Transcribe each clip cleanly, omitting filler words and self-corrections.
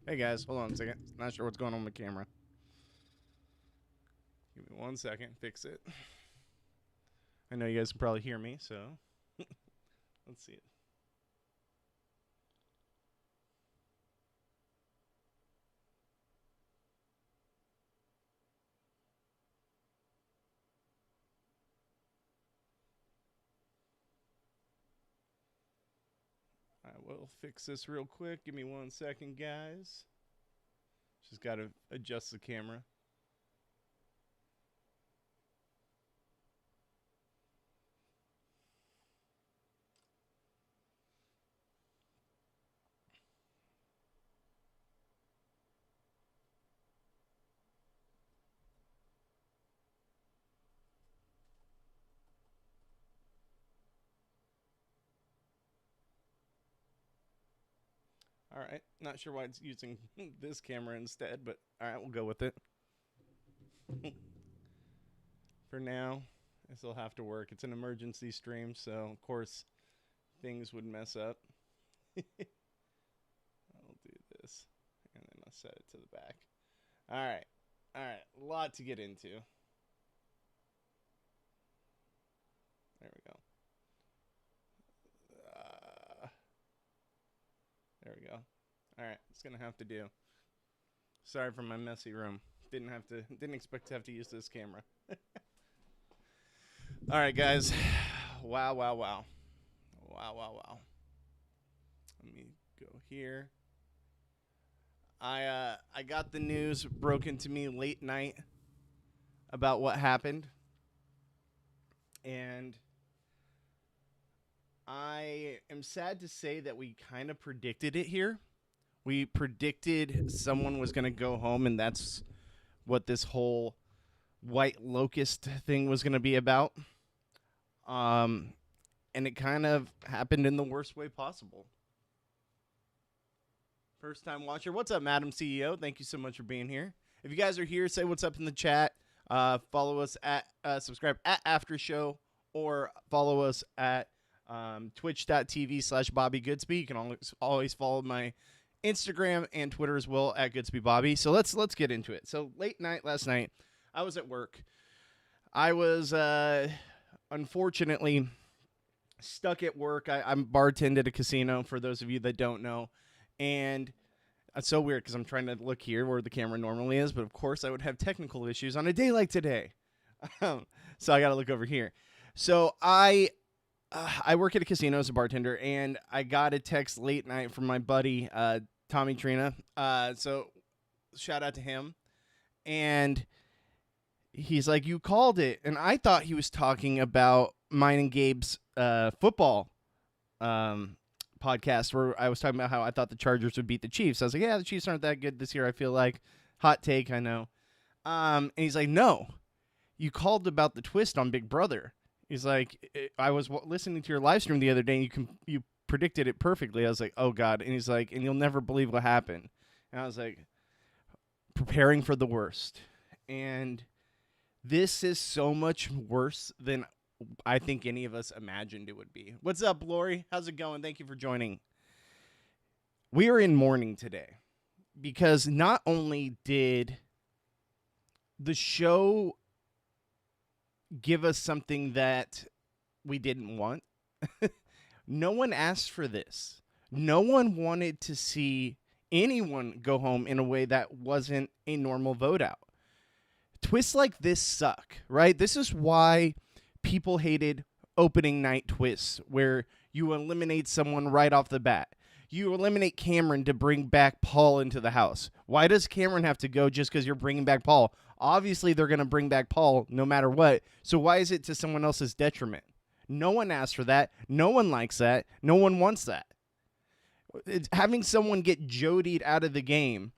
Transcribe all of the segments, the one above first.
Hey guys, hold on a second. Not sure what's going on with the camera. Give me 1 second, fix it. I know you guys can probably hear me, so let's see it. I will fix this real quick. Give me 1 second, guys. Just got to adjust the camera. All right, not sure why it's using this camera instead, but all right, we'll go with it. For now, this will have to work. It's an emergency stream, so of course things would mess up. I'll do this, and then I'll set it to the back. All right, a lot to get into. There we go. There we go. All right, it's gonna have to do. Sorry for my messy room. Didn't expect to have to use this camera. All right, guys. Wow. Let me go here. I got the news broken to me late night about what happened, and I am sad to say that we kind of predicted it here. We predicted someone was going to go home, and that's what this whole white locust thing was going to be about. And it kind of happened in the worst way possible. First time watcher. What's up, Madam CEO? Thank you so much for being here. If you guys are here, say what's up in the chat. Follow us at, subscribe at After Show, or follow us at twitch.tv/Bobby Goodsby. You can always follow my Instagram and Twitter as well at Goodsby Bobby. So let's get into it. So late night last night, I was at work. I was unfortunately stuck at work. I'm bartending at a casino, for those of you that don't know. And it's so weird because I'm trying to look here where the camera normally is, but of course I would have technical issues on a day like today. So I got to look over here. So I work at a casino as a bartender, and I got a text late night from my buddy, Tommy Trina. So shout out to him. And he's like, you called it. And I thought he was talking about mine and Gabe's football podcast, where I was talking about how I thought the Chargers would beat the Chiefs. I was like, yeah, the Chiefs aren't that good this year, I feel like. Hot take, I know. And he's like, no, you called about the twist on Big Brother. He's like, I was listening to your live stream the other day, and you predicted it perfectly. I was like, oh, God. And he's like, and you'll never believe what happened. And I was like, preparing for the worst. And this is so much worse than I think any of us imagined it would be. What's up, Lori? How's it going? Thank you for joining. We are in mourning today because not only did the show give us something that we didn't want, no one asked for this. No one wanted to see anyone go home in a way that wasn't a normal vote out. Twists like this suck, right? This is why people hated opening night twists, where you eliminate someone right off the bat. You eliminate Cameron to bring back Paul into the house. Why does Cameron have to go just because you're bringing back Paul? Obviously, they're going to bring back Paul no matter what. So why is it to someone else's detriment? No one asked for that. No one likes that. No one wants that. Having someone get Jodied out of the game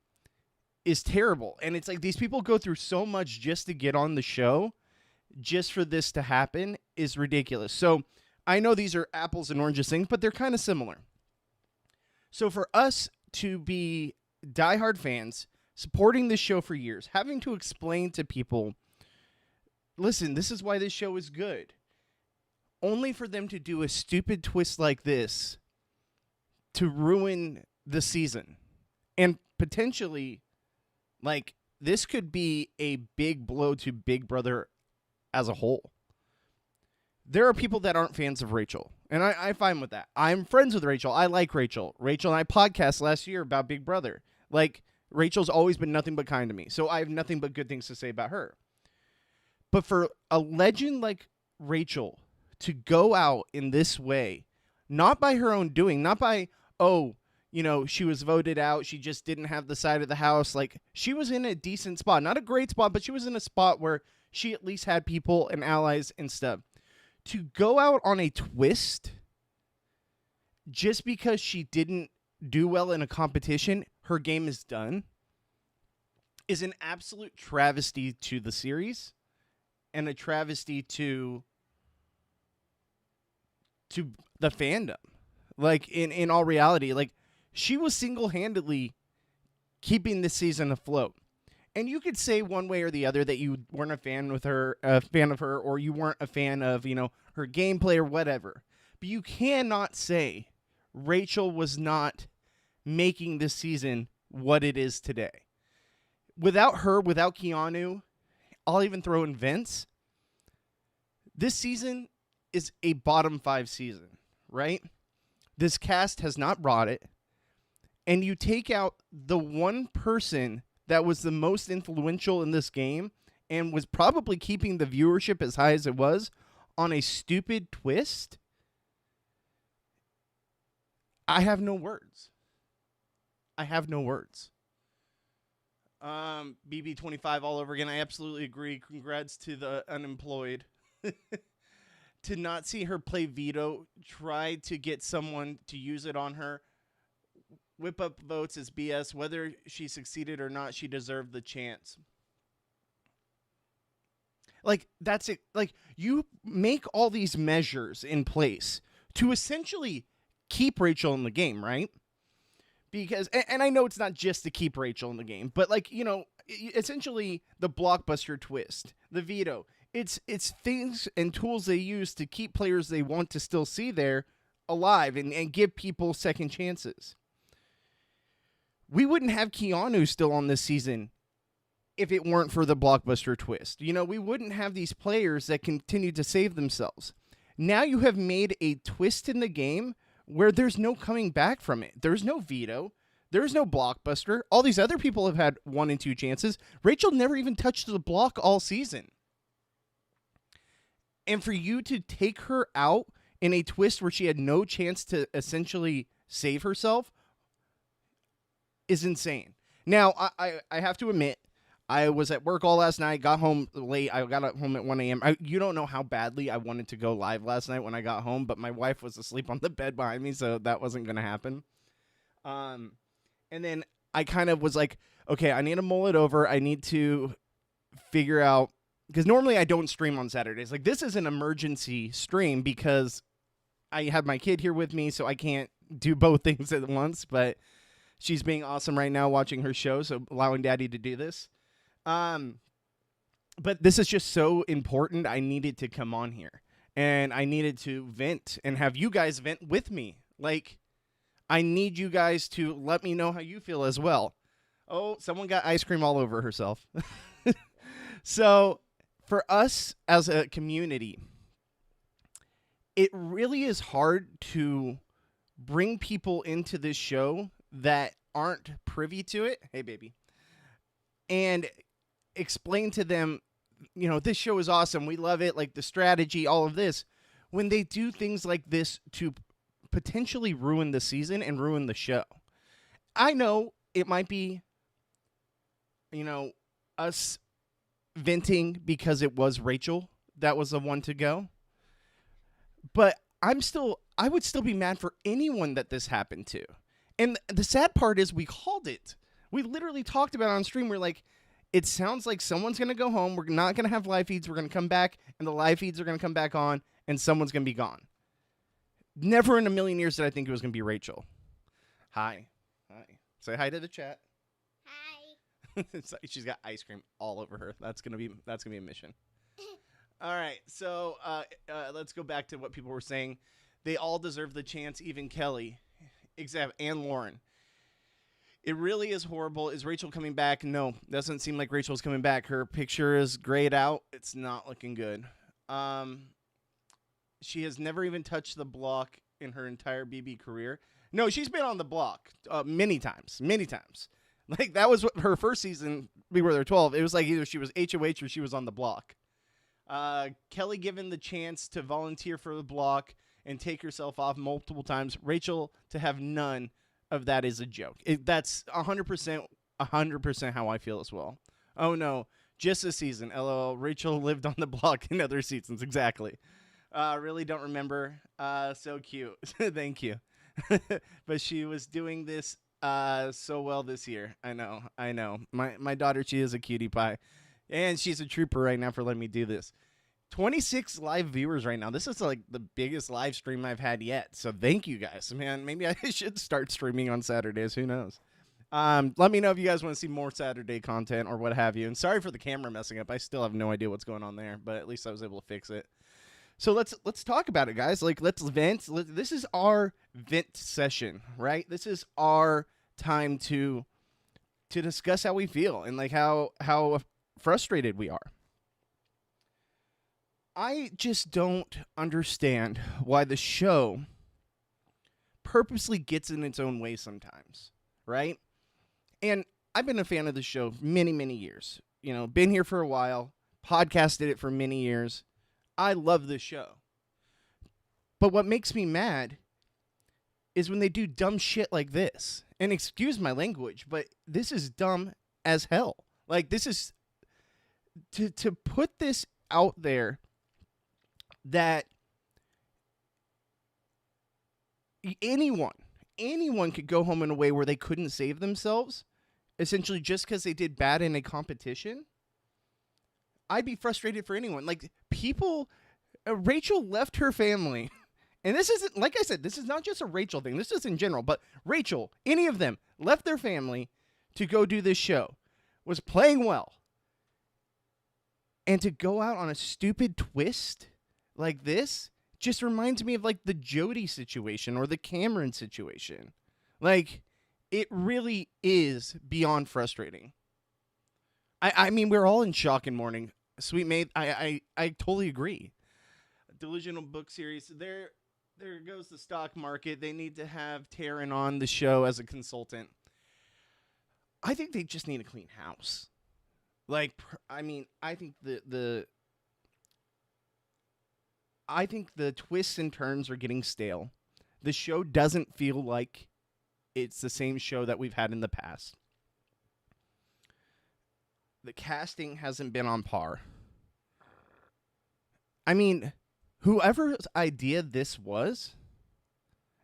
is terrible. And it's like these people go through so much just to get on the show. Just for this to happen is ridiculous. So I know these are apples and oranges things, but they're kind of similar. So for us to be diehard fans, supporting this show for years, having to explain to people, listen, this is why this show is good, only for them to do a stupid twist like this to ruin the season And potentially, like, this could be a big blow to Big Brother as a whole. There are people that aren't fans of Rachel, and I'm fine with that. I'm friends with Rachel. I like Rachel. Rachel and I podcast last year about Big Brother. Like, Rachel's always been nothing but kind to me, so I have nothing but good things to say about her. But for a legend like Rachel to go out in this way, not by her own doing, not by, she was voted out, she just didn't have the side of the house. Like, she was in a decent spot. Not a great spot, but she was in a spot where she at least had people and allies and stuff. To go out on a twist just because she didn't do well in a competition, her game is done, is an absolute travesty to the series and a travesty to the fandom. Like, in all reality, like, she was single-handedly keeping this season afloat. And you could say one way or the other that you weren't a fan of her, or you weren't a fan of, her gameplay or whatever. But you cannot say Rachel was not making this season what it is today. Without her, without Keanu, I'll even throw in Vince, this season is a bottom 5 season, right? This cast has not brought it. And you take out the one person that was the most influential in this game and was probably keeping the viewership as high as it was on a stupid twist. I have no words. BB25 all over again. I absolutely agree. Congrats to the unemployed. To not see her play veto, try to get someone to use it on her. Whip up votes is BS. Whether she succeeded or not, she deserved the chance. Like, that's it. Like, you make all these measures in place to essentially keep Rachel in the game, right? Because, and I know it's not just to keep Rachel in the game, but, like, essentially the blockbuster twist, the veto, it's things and tools they use to keep players they want to still see there alive and give people second chances. We wouldn't have Keanu still on this season if it weren't for the blockbuster twist. We wouldn't have these players that continue to save themselves. Now you have made a twist in the game where there's no coming back from it. There's no veto. There's no blockbuster. All these other people have had 1 and 2 chances. Rachel never even touched the block all season. And for you to take her out in a twist where she had no chance to essentially save herself is insane. Now, I have to admit, I was at work all last night, got home late. I got home at 1 a.m. You don't know how badly I wanted to go live last night when I got home, but my wife was asleep on the bed behind me, so that wasn't going to happen. And then I kind of was like, okay, I need to mull it over. I need to figure out, because normally I don't stream on Saturdays. Like, this is an emergency stream because I have my kid here with me, so I can't do both things at once, but she's being awesome right now watching her show, so allowing Daddy to do this. But this is just so important. I needed to come on here, and I needed to vent and have you guys vent with me. Like, I need you guys to let me know how you feel as well. Oh, someone got ice cream all over herself. So, for us as a community, it really is hard to bring people into this show that aren't privy to it. Hey, baby. And explain to them, this show is awesome. We love it. Like, the strategy, all of this. When they do things like this to potentially ruin the season and ruin the show. I know it might be, us venting because it was Rachel that was the one to go. But I would still be mad for anyone that this happened to. And the sad part is we called it. We literally talked about it on stream. We're like, it sounds like someone's going to go home. We're not going to have live feeds. We're going to come back, and the live feeds are going to come back on, and someone's going to be gone. Never in a million years did I think it was going to be Rachel. Hi. Say hi to the chat. Hi. She's got ice cream all over her. That's gonna be a mission. All right, so let's go back to what people were saying. They all deserve the chance, even Kelly, and Lauren. It really is horrible. Is Rachel coming back? No, doesn't seem like Rachel's coming back. Her picture is grayed out. It's not looking good. She has never even touched the block in her entire BB career. No, she's been on the block many times. Like, that was what her first season. We were there 12. It was like either she was HOH or she was on the block. Kelly given the chance to volunteer for the block and take herself off multiple times. Rachel to have none of that is a joke. That's 100% how I feel as well. Oh no, just a season. LOL. Rachel lived on the block in other seasons. Exactly. Really don't remember. So cute. Thank you. But she was doing this so well this year. I know. My daughter, she is a cutie pie. And she's a trooper right now for letting me do this. 26 live viewers right now. This is like the biggest live stream I've had yet. So thank you guys, man. Maybe I should start streaming on Saturdays. Who knows? Let me know if you guys want to see more Saturday content or what have you. And sorry for the camera messing up. I still have no idea what's going on there, but at least I was able to fix it. So let's talk about it, guys. Like, let's vent. This is our vent session, right? This is our time to discuss how we feel and like how frustrated we are. I just don't understand why the show purposely gets in its own way sometimes, right? And I've been a fan of the show many, many years. You know, been here for a while, podcasted it for many years. I love this show. But what makes me mad is when they do dumb shit like this. And excuse my language, but this is dumb as hell. Like, this is to put this out there that anyone could go home in a way where they couldn't save themselves, essentially just because they did bad in a competition. I'd be frustrated for anyone. Like, people, Rachel left her family. And this isn't, like I said, this is not just a Rachel thing. This is in general. But Rachel, any of them, left their family to go do this show. Was playing well. And to go out on a stupid twist like this just reminds me of, like, the Jody situation or the Cameron situation. Like, it really is beyond frustrating. I mean, we're all in shock and mourning. Sweet Maid, I totally agree. Delusional book series. There goes the stock market. They need to have Taryn on the show as a consultant. I think they just need a clean house. Like, I mean, I think the twists and turns are getting stale. The show doesn't feel like it's the same show that we've had in the past. The casting hasn't been on par. I mean, whoever's idea this was,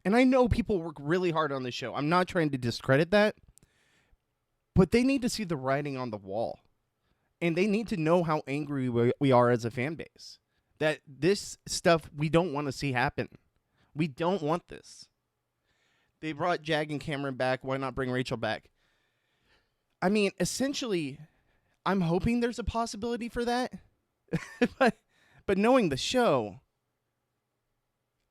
and I know people work really hard on the show. I'm not trying to discredit that, but they need to see the writing on the wall. And they need to know how angry we are as a fan base. That this stuff we don't want to see happen. We don't want this. They brought Jag and Cameron back. Why not bring Rachel back? I mean, essentially, I'm hoping there's a possibility for that. but knowing the show,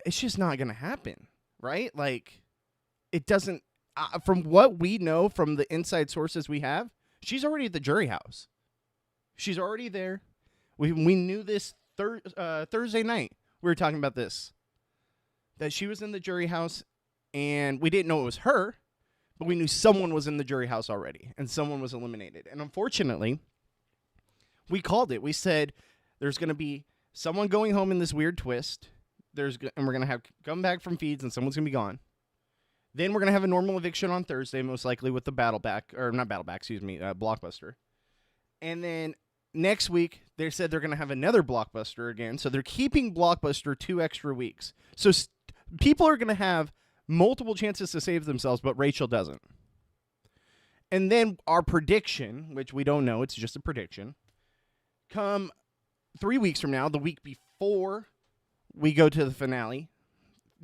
it's just not going to happen, right? Like, it doesn't... from what we know from the inside sources we have, she's already at the jury house. She's already there. We knew this Thursday night. We were talking about this. That she was in the jury house, and we didn't know it was her, but we knew someone was in the jury house already, and someone was eliminated. And unfortunately, we called it. We said there's going to be someone going home in this weird twist, and we're going to have come back from feeds, and someone's going to be gone. Then we're going to have a normal eviction on Thursday, most likely with the Blockbuster. And then next week, they said they're going to have another Blockbuster again. So they're keeping Blockbuster 2 extra weeks. So people are going to have multiple chances to save themselves, but Rachel doesn't. And then our prediction, which we don't know, it's just a prediction, come 3 weeks from now, the week before we go to the finale,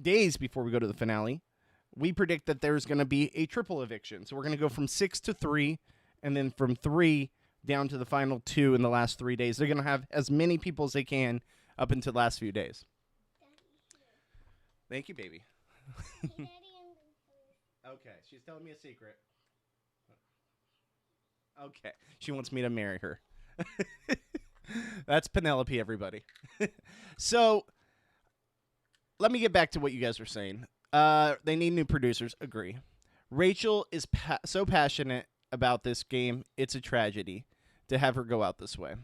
days before we go to the finale, we predict that there's going to be a triple eviction. So we're going to go from 6 to 3, and then from 3 down to the final 2 in the last 3 days. They're going to have as many people as they can up until the last few days. Thank you, baby. Okay, she's telling me a secret. Okay. She wants me to marry her. That's Penelope, everybody. So let me get back to what you guys were saying. They need new producers. Agree. Rachel is so passionate about this game. It's a tragedy to have her go out this way.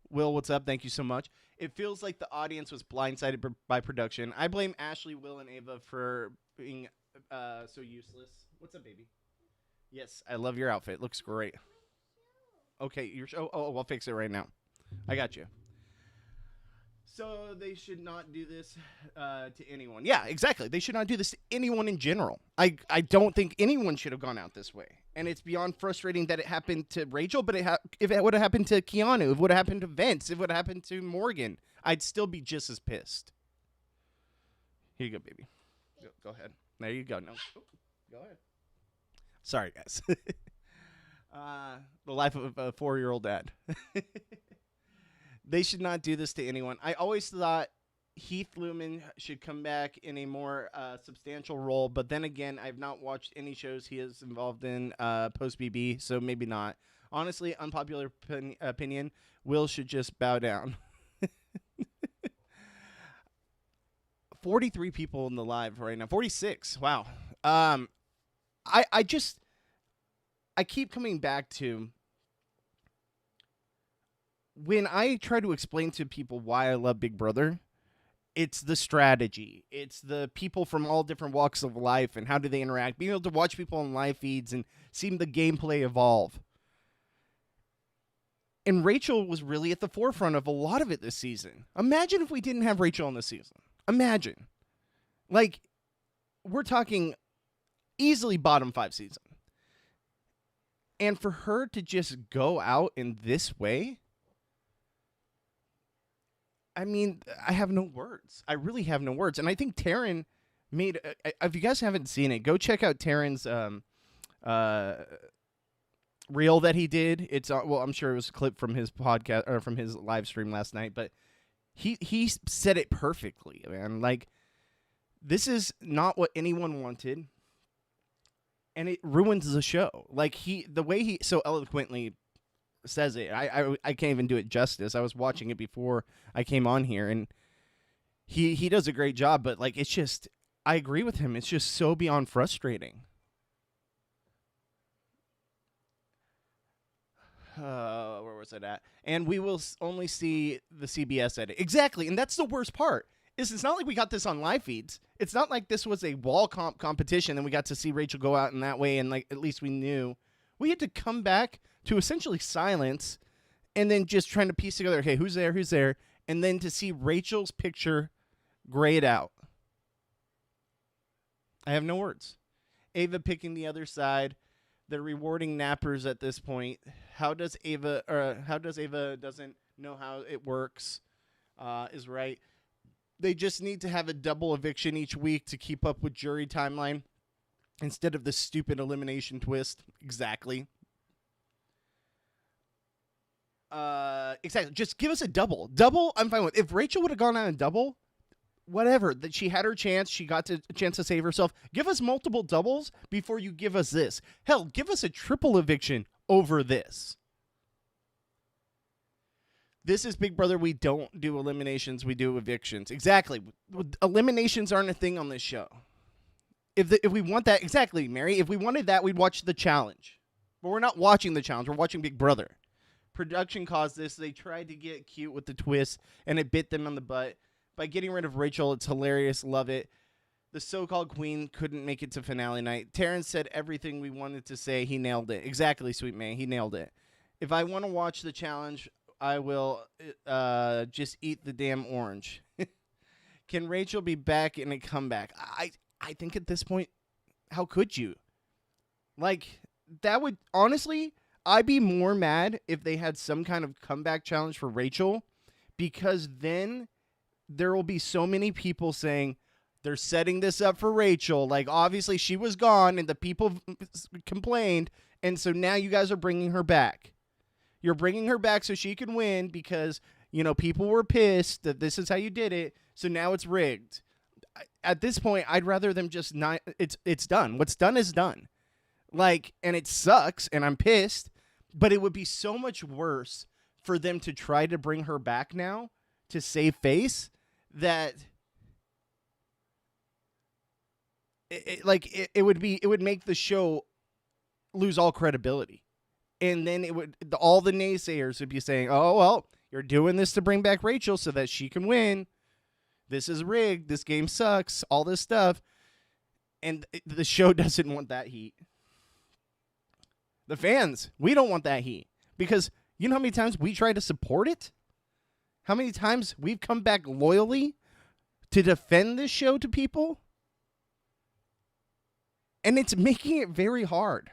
Will, what's up? Thank you so much. It feels like the audience was blindsided by production. I blame Ashley, Will, and Ava for being so useless. What's up, baby? Yes, I love your outfit. Looks great. Okay, I'll fix it right now. I got you. So they should not do this to anyone. Yeah, exactly. They should not do this to anyone in general. I don't think anyone should have gone out this way. And it's beyond frustrating that it happened to Rachel, but if it would have happened to Keanu, if it would have happened to Vince, if it would have happened to Morgan, I'd still be just as pissed. Here you go, baby. Go ahead. There you go. No, go ahead. Sorry, guys. The life of a 4-year-old dad. They should not do this to anyone. I always thought Heath Lumen should come back in a more substantial role, but then again, I've not watched any shows he is involved in post-BB, so maybe not. Honestly, unpopular opinion, Will should just bow down. 43 people in the live right now. 46. Wow. I keep coming back to when I try to explain to people why I love Big Brother, it's the strategy. It's the people from all different walks of life and how do they interact. Being able to watch people on live feeds and seeing the gameplay evolve. And Rachel was really at the forefront of a lot of it this season. Imagine if we didn't have Rachel on this season. Imagine. Like, we're talking easily bottom 5 season. And for her to just go out in this way, I mean, I have no words. I really have no words. And I think Taryn made, if you guys haven't seen it, go check out Taryn's reel that he did. It's, well, I'm sure it was a clip from his podcast or from his live stream last night, but he said it perfectly, man. Like, this is not what anyone wanted. And it ruins the show. Like, the way he so eloquently says it, I can't even do it justice. I was watching it before I came on here, and he does a great job, but, like, it's just, I agree with him. It's just so beyond frustrating. Where was it at? And we will only see the CBS edit. Exactly, and that's the worst part. It's not like we got this on live feeds. It's not like this was a wall competition and we got to see Rachel go out in that way and, like, at least we knew. We had to come back to essentially silence and then just trying to piece together, okay, who's there, and then to see Rachel's picture grayed out. I have no words. Ava picking the other side. They're rewarding nappers at this point. How does Ava doesn't know how it works is right. They just need to have a double eviction each week to keep up with jury timeline instead of the stupid elimination twist. Exactly. Exactly. Just give us a double. Double, I'm fine with. If Rachel would have gone out and double, whatever. That she had her chance. She got a chance to save herself. Give us multiple doubles before you give us this. Hell, give us a triple eviction over this. This is Big Brother. We don't do eliminations. We do evictions. Exactly. Eliminations aren't a thing on this show. If we want that, exactly, Mary. If we wanted that, we'd watch the challenge. But we're not watching the challenge. We're watching Big Brother. Production caused this. They tried to get cute with the twist, and it bit them on the butt. By getting rid of Rachel, it's hilarious. Love it. The so-called queen couldn't make it to finale night. Terrence said everything we wanted to say. He nailed it. Exactly, Sweet May. He nailed it. If I want to watch the challenge, I will just eat the damn orange. Can Rachel be back in a comeback? I think at this point, how could you? Like, that would, honestly, I'd be more mad if they had some kind of comeback challenge for Rachel, because then there will be so many people saying they're setting this up for Rachel. Like, obviously she was gone and the people complained, and so now you guys are bringing her back. You're bringing her back so she can win because, you know, people were pissed that this is how you did it, so now it's rigged. At this point, I'd rather them just not... It's done. What's done is done. Like, and it sucks, and I'm pissed, But it would be so much worse for them to try to bring her back now to save face that it would make the show lose all credibility. And then all the naysayers would be saying, "Oh, well, you're doing this to bring back Rachel so that she can win. This is rigged. This game sucks. All this stuff." And the show doesn't want that heat. The fans, we don't want that heat. Because you know how many times we try to support it? How many times we've come back loyally to defend this show to people? And it's making it very hard.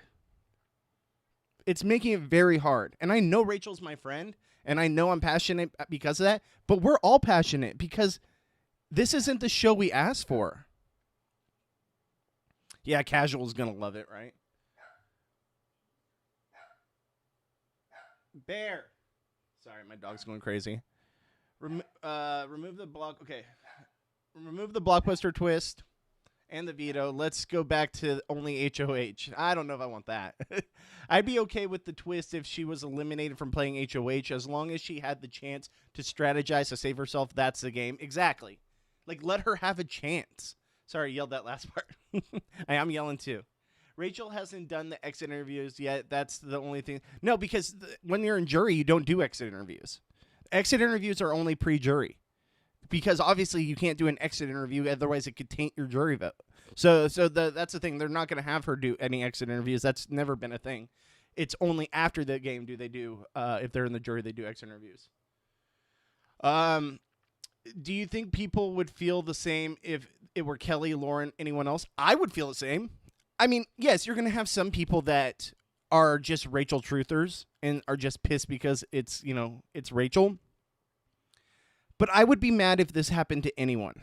It's making it very hard. And I know Rachel's my friend, and I know I'm passionate because of that, but we're all passionate because this isn't the show we asked for. Yeah, Casual's going to love it, right? Bear. Sorry, my dog's going crazy. Remove the block. Okay. Remove the blockbuster twist and the veto. Let's go back to only HOH. I don't know if I want that. I'd be okay with the twist if she was eliminated from playing HOH as long as she had the chance to strategize to save herself. That's the game. Exactly. Like, let her have a chance. Sorry, I yelled that last part. I am yelling too. Rachel hasn't done the exit interviews yet. That's the only thing. No, because when you're in jury, you don't do exit interviews. Exit interviews are only pre-jury. Because obviously you can't do an exit interview, otherwise it could taint your jury vote. So that's the thing. They're not going to have her do any exit interviews. That's never been a thing. It's only after the game do they do, if they're in the jury, they do exit interviews. Do you think people would feel the same if it were Kelly, Lauren, anyone else? I would feel the same. I mean, yes, you're going to have some people that are just Rachel truthers and are just pissed because it's Rachel. But I would be mad if this happened to anyone.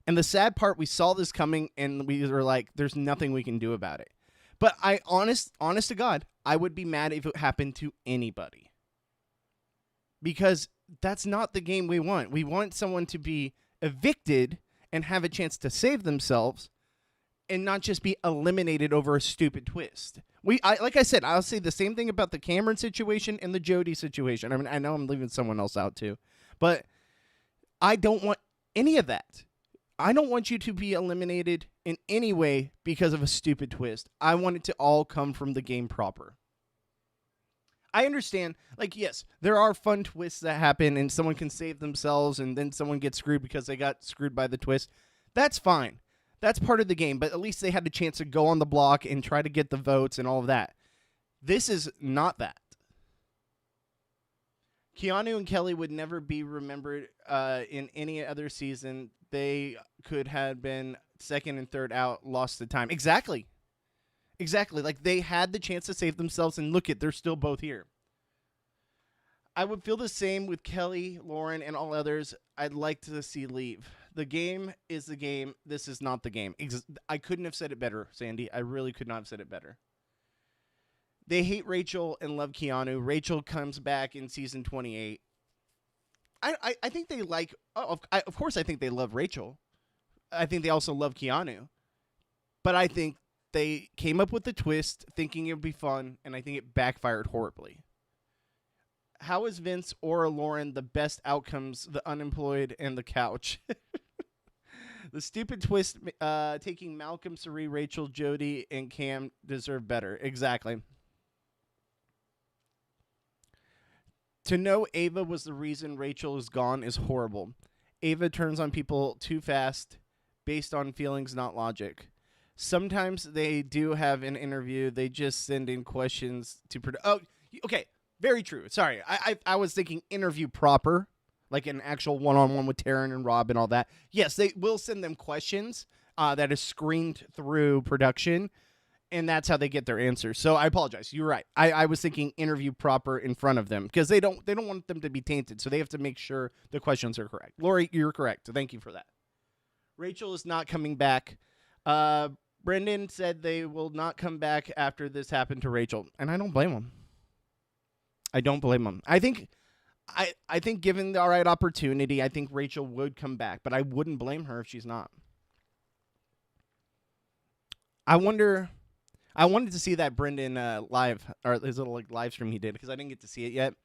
And the sad part, we saw this coming and we were like, there's nothing we can do about it. But honest to God, I would be mad if it happened to anybody. Because that's not the game we want. We want someone to be evicted and have a chance to save themselves and not just be eliminated over a stupid twist. Like I said, I'll say the same thing about the Cameron situation and the Jody situation. I mean, I know I'm leaving someone else out too, but I don't want any of that. I don't want you to be eliminated in any way because of a stupid twist. I want it to all come from the game proper. I understand, like, yes, there are fun twists that happen and someone can save themselves and then someone gets screwed because they got screwed by the twist. That's fine. That's part of the game, but at least they had a chance to go on the block and try to get the votes and all of that. This is not that. Keanu and Kelly would never be remembered in any other season. They could have been second and third out, lost the time. Exactly. Like, they had the chance to save themselves, and look they're still both here. I would feel the same with Kelly, Lauren, and all others I'd like to see leave. The game is the game. This is not the game. I couldn't have said it better, Sandy. I really could not have said it better. They hate Rachel and love Keanu. Rachel comes back in season 28. I think they like... of course I think they love Rachel. I think they also love Keanu. But I think they came up with the twist thinking it would be fun, and I think it backfired horribly. How is Vince or Lauren the best outcomes, the unemployed and the couch? The stupid twist taking Malcolm, Sari, Rachel, Jody, and Cam deserve better. Exactly. To know Ava was the reason Rachel is gone is horrible. Ava turns on people too fast based on feelings, not logic. Sometimes they do have an interview. They just send in questions to... Oh, okay. Very true. Sorry. I was thinking interview proper, like an actual one-on-one with Taryn and Rob and all that. Yes, they will send them questions that is screened through production, and that's how they get their answers. So I apologize. You're right. I was thinking interview proper in front of them because they don't want them to be tainted, so they have to make sure the questions are correct. Lori, you're correct. Thank you for that. Rachel is not coming back. Brendan said they will not come back after this happened to Rachel, and I don't blame him. I don't blame him. I think given the right opportunity, I think Rachel would come back, but I wouldn't blame her if she's not. I wonder I wanted to see that Brendan live, or his little like live stream he did, because I didn't get to see it yet.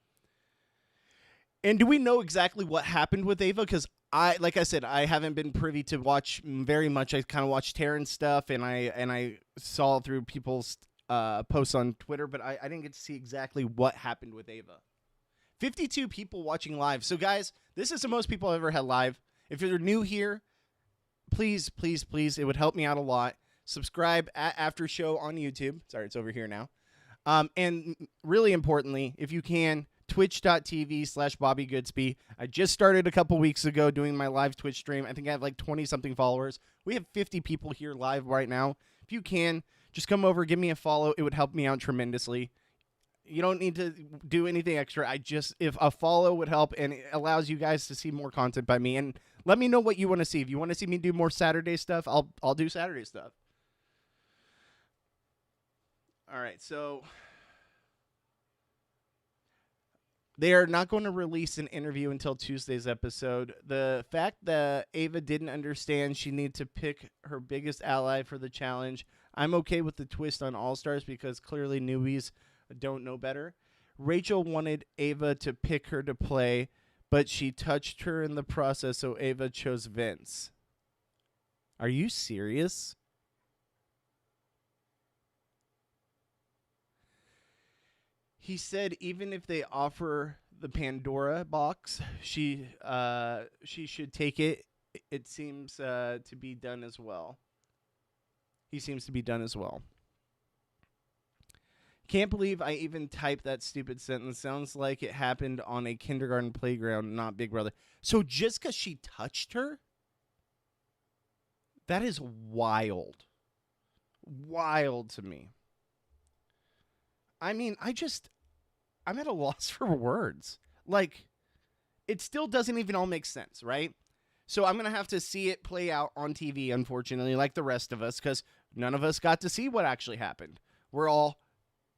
And do we know exactly what happened with Ava? Because like I said, I haven't been privy to watch very much. I kind of watched Taryn's stuff, and I saw through people's posts on Twitter, but I didn't get to see exactly what happened with Ava. 52 people watching live. So guys, this is the most people I've ever had live. If you're new here, please, please, please, it would help me out a lot. Subscribe at After Show on YouTube. Sorry, it's over here now. And really importantly, if you can, twitch.tv/Bobby Goodspeed. I just started a couple weeks ago doing my live Twitch stream. I think I have like 20-something followers. We have 50 people here live right now. If you can, just come over, give me a follow. It would help me out tremendously. You don't need to do anything extra. If a follow would help, and it allows you guys to see more content by me. And let me know what you want to see. If you want to see me do more Saturday stuff, I'll do Saturday stuff. All right, so they are not going to release an interview until Tuesday's episode. The fact that Ava didn't understand she needed to pick her biggest ally for the challenge, I'm okay with the twist on All-Stars because clearly newbies don't know better. Rachel wanted Ava to pick her to play, but she touched her in the process, so Ava chose Vince. Are you serious? He said even if they offer the Pandora box, she should take it. It seems to be done as well. He seems to be done as well. Can't believe I even typed that stupid sentence. Sounds like it happened on a kindergarten playground, not Big Brother. So just because she touched her? That is wild. Wild to me. I mean, I'm at a loss for words. Like, it still doesn't even all make sense, right? So I'm going to have to see it play out on TV, unfortunately, like the rest of us, because none of us got to see what actually happened. We're all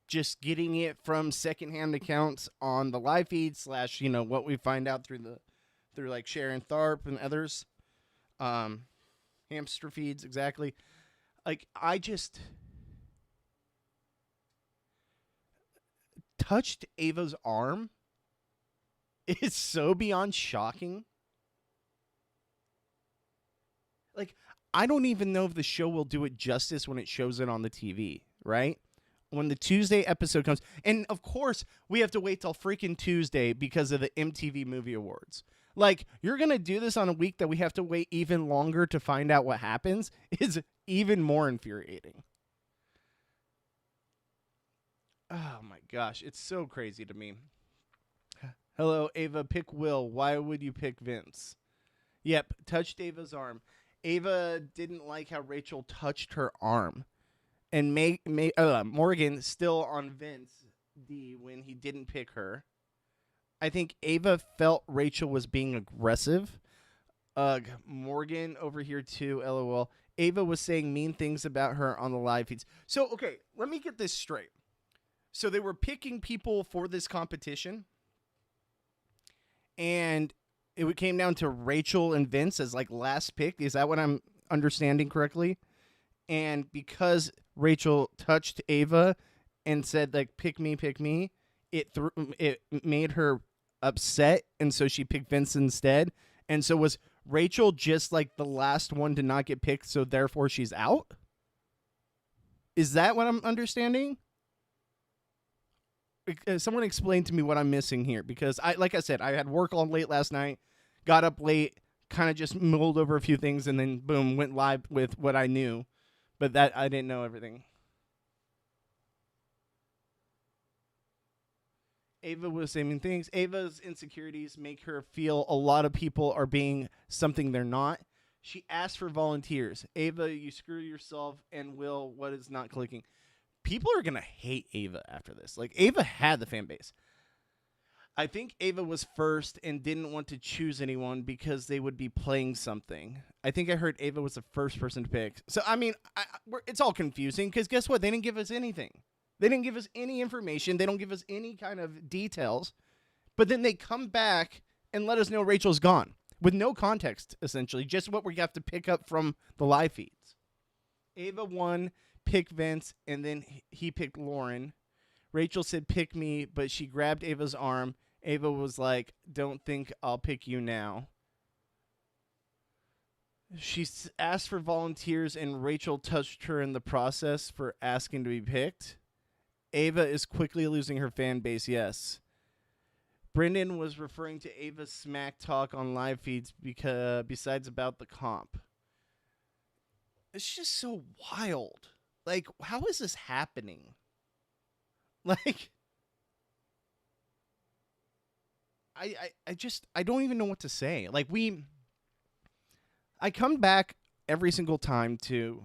just getting it from secondhand accounts on the live feed / what we find out through like Sharon Tharp and others. Hamster feeds, exactly. Like, I just touched Ava's arm. It's so beyond shocking. Like, I don't even know if the show will do it justice when it shows it on the TV, right? When the Tuesday episode comes. And, of course, we have to wait till freaking Tuesday because of the MTV Movie Awards. Like, you're going to do this on a week that we have to wait even longer to find out what happens is even more infuriating. Oh, my gosh. It's so crazy to me. Hello, Ava. Pick Will. Why would you pick Vince? Yep. Touched Ava's arm. Ava didn't like how Rachel touched her arm. And Morgan still on Vince D when he didn't pick her. I think Ava felt Rachel was being aggressive. Morgan over here too, LOL. Ava was saying mean things about her on the live feeds. So, okay, let me get this straight. So they were picking people for this competition. And it came down to Rachel and Vince as like last pick. Is that what I'm understanding correctly? And because Rachel touched Ava and said like pick me, it made her upset, and so she picked Vince instead. And so was Rachel just like the last one to not get picked, so therefore she's out? Is that what I'm understanding? Someone explain to me what I'm missing here, because like I said, I had work all late last night, got up late, kind of just mulled over a few things, and then boom, went live with what I knew, but that I didn't know everything. Ava was saying things. Ava's insecurities make her feel a lot of people are being something they're not. She asked for volunteers. Ava, you screw yourself, and Will, what is not clicking? People are going to hate Ava after this. Like, Ava had the fan base. I think Ava was first and didn't want to choose anyone because they would be playing something. I think I heard Ava was the first person to pick. So, I mean, it's all confusing because guess what? They didn't give us anything. They didn't give us any information. They don't give us any kind of details. But then they come back and let us know Rachel's gone with no context, essentially. Just what we have to pick up from the live feeds. Ava won pick Vince, and then he picked Lauren. Rachel said, pick me, but she grabbed Ava's arm. Ava was like, don't think I'll pick you now. She asked for volunteers, and Rachel touched her in the process for asking to be picked. Ava is quickly losing her fan base, yes. Brendan was referring to Ava's smack talk on live feeds besides about the comp. It's just so wild. Like, how is this happening? Like, I don't even know what to say. Like, I come back every single time to,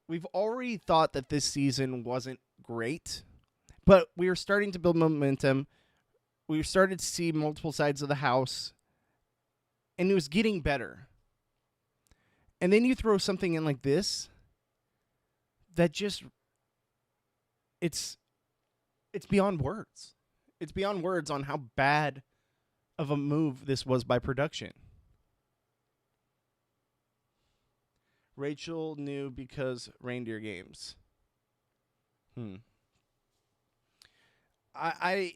we've already thought that this season wasn't great, but we were starting to build momentum. We started to see multiple sides of the house, and it was getting better. And then you throw something in like this that just, it's beyond words. It's beyond words on how bad of a move this was by production. Rachel knew because reindeer games. I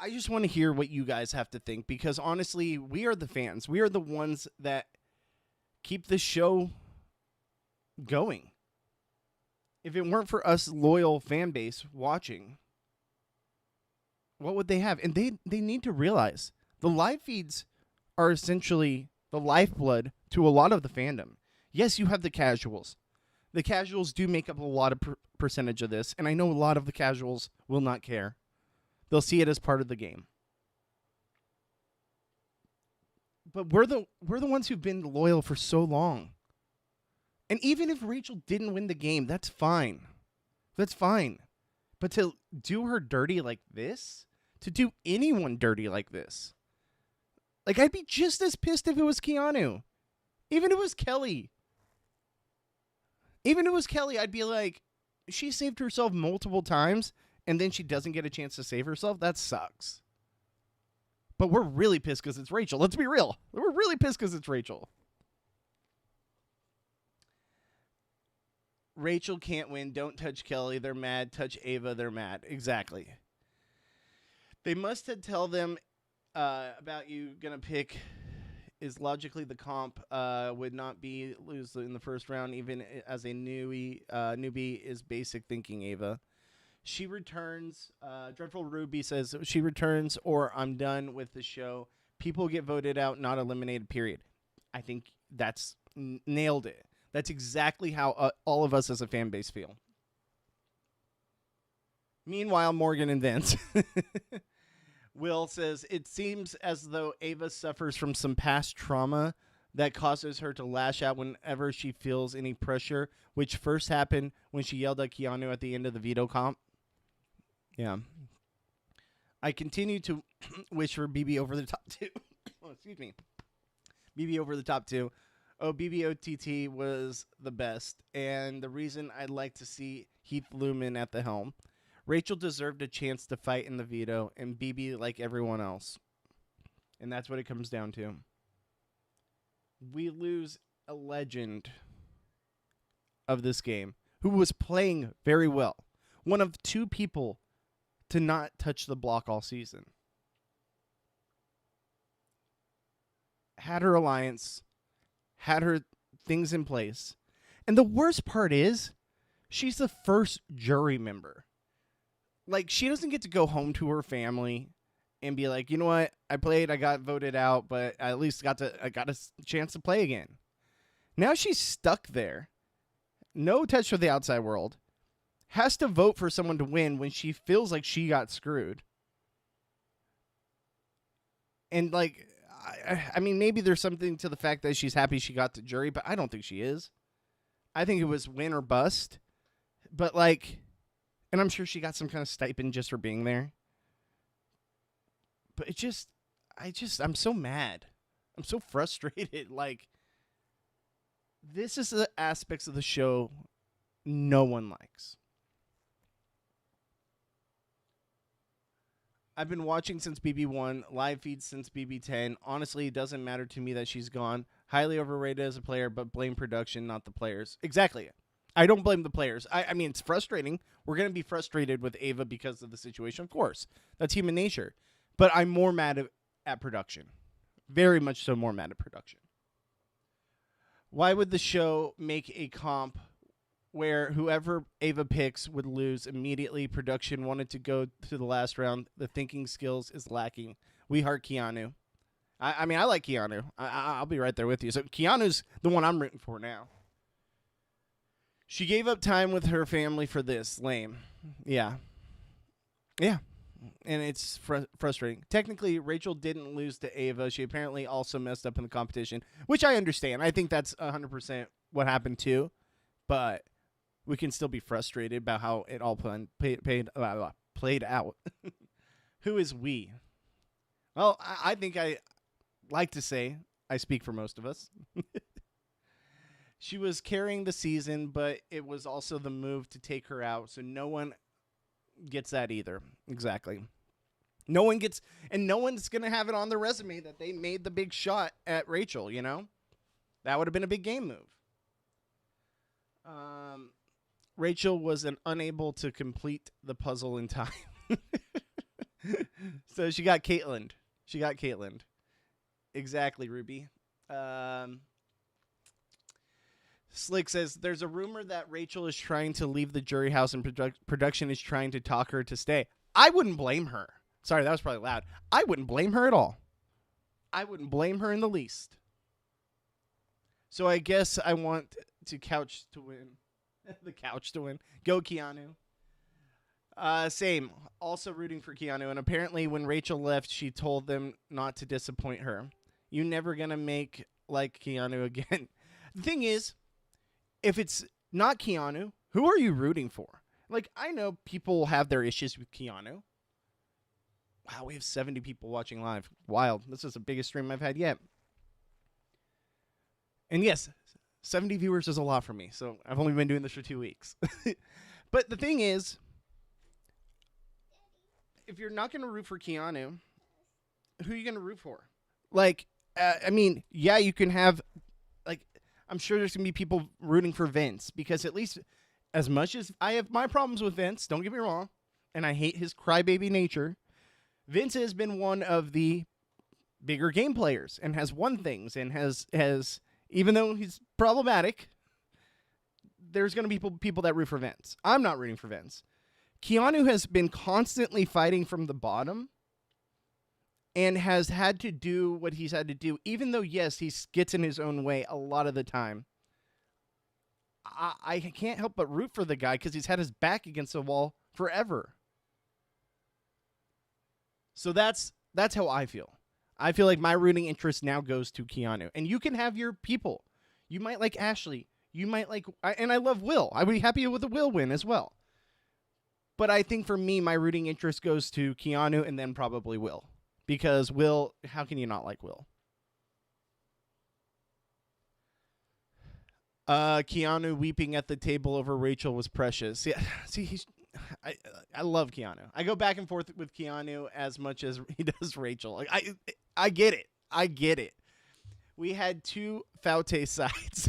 just want to hear what you guys have to think, because honestly, we are the fans. We are the ones that keep the show going. If it weren't for us loyal fan base watching, what would they have? And they need to realize the live feeds are essentially the lifeblood to a lot of the fandom. Yes, you have the casuals. The casuals do make up a lot of percentage of this, and I know a lot of the casuals will not care. They'll see it as part of the game. But we're the ones who've been loyal for so long. And even if Rachel didn't win the game, that's fine. That's fine. But to do her dirty like this, to do anyone dirty like this, like, I'd be just as pissed if it was Keanu. Even if it was Kelly. I'd be like, she saved herself multiple times, and then she doesn't get a chance to save herself? That sucks. But we're really pissed because it's Rachel. Let's be real. We're really pissed because it's Rachel. Rachel can't win. Don't touch Kelly. They're mad. Touch Ava. They're mad. Exactly. They must have tell them about you going to pick is logically the comp would not be lose in the first round, even as a newbie is basic thinking, Ava. She returns. Dreadful Ruby says she returns, or I'm done with the show. People get voted out, not eliminated, period. I think that's nailed it. That's exactly how all of us as a fan base feel. Meanwhile, Morgan and Vince. Will says, it seems as though Ava suffers from some past trauma that causes her to lash out whenever she feels any pressure, which first happened when she yelled at Keanu at the end of the veto comp. Yeah. I continue to wish for BB over the top 2. Oh, excuse me. BB over the top 2. Oh, BBOTT was the best, and the reason I'd like to see Heath Lumen at the helm. Rachel deserved a chance to fight in the veto, and BB like everyone else. And that's what it comes down to. We lose a legend of this game who was playing very well. One of 2 people to not touch the block all season. Had her alliance, had her things in place. And the worst part is, she's the first jury member. Like, she doesn't get to go home to her family and be like, you know what? I played, I got voted out, but I at least got a chance to play again. Now she's stuck there. No touch with the outside world. Has to vote for someone to win when she feels like she got screwed. And, like, I mean, maybe there's something to the fact that she's happy she got the jury, but I don't think she is. I think it was win or bust. But, like... And I'm sure she got some kind of stipend just for being there. But I'm so mad. I'm so frustrated. Like, this is the aspects of the show no one likes. I've been watching since BB1, live feeds since BB10. Honestly, it doesn't matter to me that she's gone. Highly overrated as a player, but blame production, not the players. Exactly. I don't blame the players. I mean, it's frustrating. We're going to be frustrated with Ava because of the situation, of course. That's human nature. But I'm more mad at production. Very much so more mad at production. Why would the show make a comp where whoever Ava picks would lose immediately? Production wanted to go to the last round. The thinking skills is lacking. We heart Keanu. I mean, I like Keanu. I'll be right there with you. So Keanu's the one I'm rooting for now. She gave up time with her family for this. Lame. Yeah. Yeah. And it's frustrating. Technically, Rachel didn't lose to Ava. She apparently also messed up in the competition, which I understand. I think that's 100% what happened too. But we can still be frustrated about how it all played out. Who is we? Well, I think I like to say I speak for most of us. She was carrying the season, but it was also the move to take her out, so no one gets that either. Exactly. No one gets, and no one's going to have it on their resume that they made the big shot at Rachel, you know? That would have been a big game move. Rachel was unable to complete the puzzle in time. So she got Caitlyn. Exactly, Ruby. Slick says, there's a rumor that Rachel is trying to leave the jury house and production is trying to talk her to stay. I wouldn't blame her. Sorry, that was probably loud. I wouldn't blame her at all. I wouldn't blame her in the least. So I guess I want to couch to win. The couch to win. Go, Keanu. Same. Also rooting for Keanu. And apparently when Rachel left, she told them not to disappoint her. You never gonna make like Keanu again. The thing is, if it's not Keanu, who are you rooting for? Like, I know people have their issues with Keanu. Wow, we have 70 people watching live. Wild. This is the biggest stream I've had yet. And yes, 70 viewers is a lot for me, so I've only been doing this for 2 weeks. But the thing is, if you're not going to root for Keanu, who are you going to root for? Like, I mean, yeah, you can have, like, I'm sure there's going to be people rooting for Vince, because at least as much as I have my problems with Vince, don't get me wrong, and I hate his crybaby nature, Vince has been one of the bigger game players and has won things and has even though he's problematic, there's going to be people that root for Vince. I'm not rooting for Vince. Keanu has been constantly fighting from the bottom and has had to do what he's had to do, even though, yes, he gets in his own way a lot of the time. I can't help but root for the guy because he's had his back against the wall forever. So that's how I feel. I feel like my rooting interest now goes to Keanu. And you can have your people. You might like Ashley. You might like... and I love Will. I would be happy with a Will win as well. But I think for me, my rooting interest goes to Keanu and then probably Will. Because Will... how can you not like Will? Keanu weeping at the table over Rachel was precious. Yeah, see, I love Keanu. I go back and forth with Keanu as much as he does Rachel. Like, I get it. I get it. We had two Faute sides.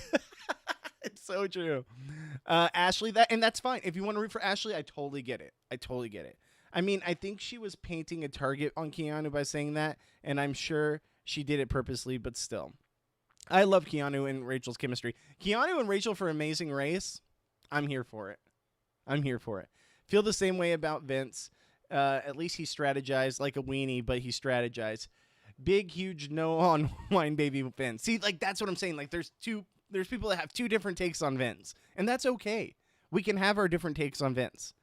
It's so true. Ashley, that's fine. If you want to root for Ashley, I totally get it. I mean, I think she was painting a target on Keanu by saying that, and I'm sure she did it purposely, but still. I love Keanu and Rachel's chemistry. Keanu and Rachel for Amazing Race, I'm here for it. Feel the same way about Vince. At least he strategized like a weenie, but he strategized. Big, huge, no on wine baby Vince. See, like, that's what I'm saying. Like, there's people that have two different takes on Vince, and that's okay. We can have our different takes on Vince.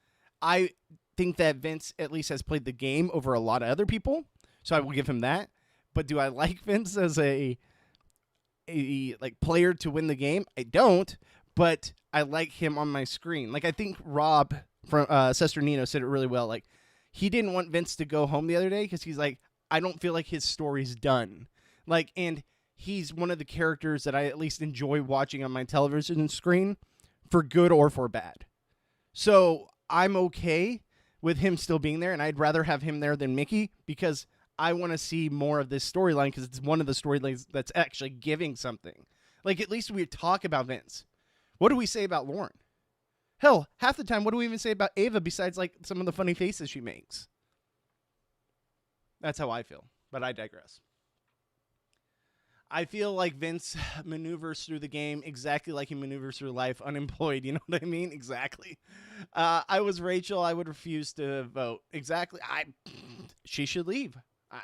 I think that Vince at least has played the game over a lot of other people, so I will give him that. But do I like Vince as a like player to win the game? I don't, but I like him on my screen. Like, I think Rob from Sesternino said it really well. Like, he didn't want Vince to go home the other day because he's like, I don't feel like his story's done. Like, and he's one of the characters that I at least enjoy watching on my television screen, for good or for bad. So I'm okay with him still being there, and I'd rather have him there than Mickey, because I want to see more of this storyline, because it's one of the storylines that's actually giving something. Like, at least we talk about Vince. What do we say about Lauren? Hell, half the time, what do we even say about Ava besides like some of the funny faces she makes? That's how I feel, but I digress. I feel like Vince maneuvers through the game exactly like he maneuvers through life, unemployed. You know what I mean? Exactly. I was Rachel. I would refuse to vote. Exactly. She should leave.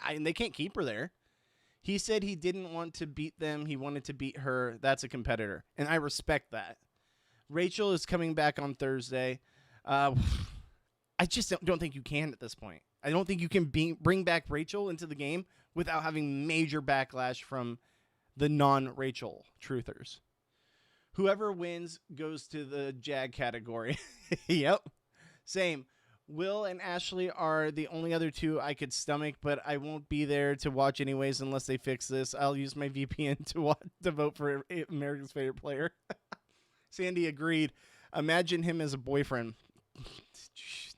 And they can't keep her there. He said he didn't want to beat them. He wanted to beat her. That's a competitor, and I respect that. Rachel is coming back on Thursday. I just don't think you can at this point. I don't think you can bring back Rachel into the game without having major backlash from the non-Rachel truthers. Whoever wins goes to the Jag category. Yep. Same. Will and Ashley are the only other two I could stomach, but I won't be there to watch anyways unless they fix this. I'll use my VPN to vote for America's favorite player. Sandy agreed. Imagine him as a boyfriend.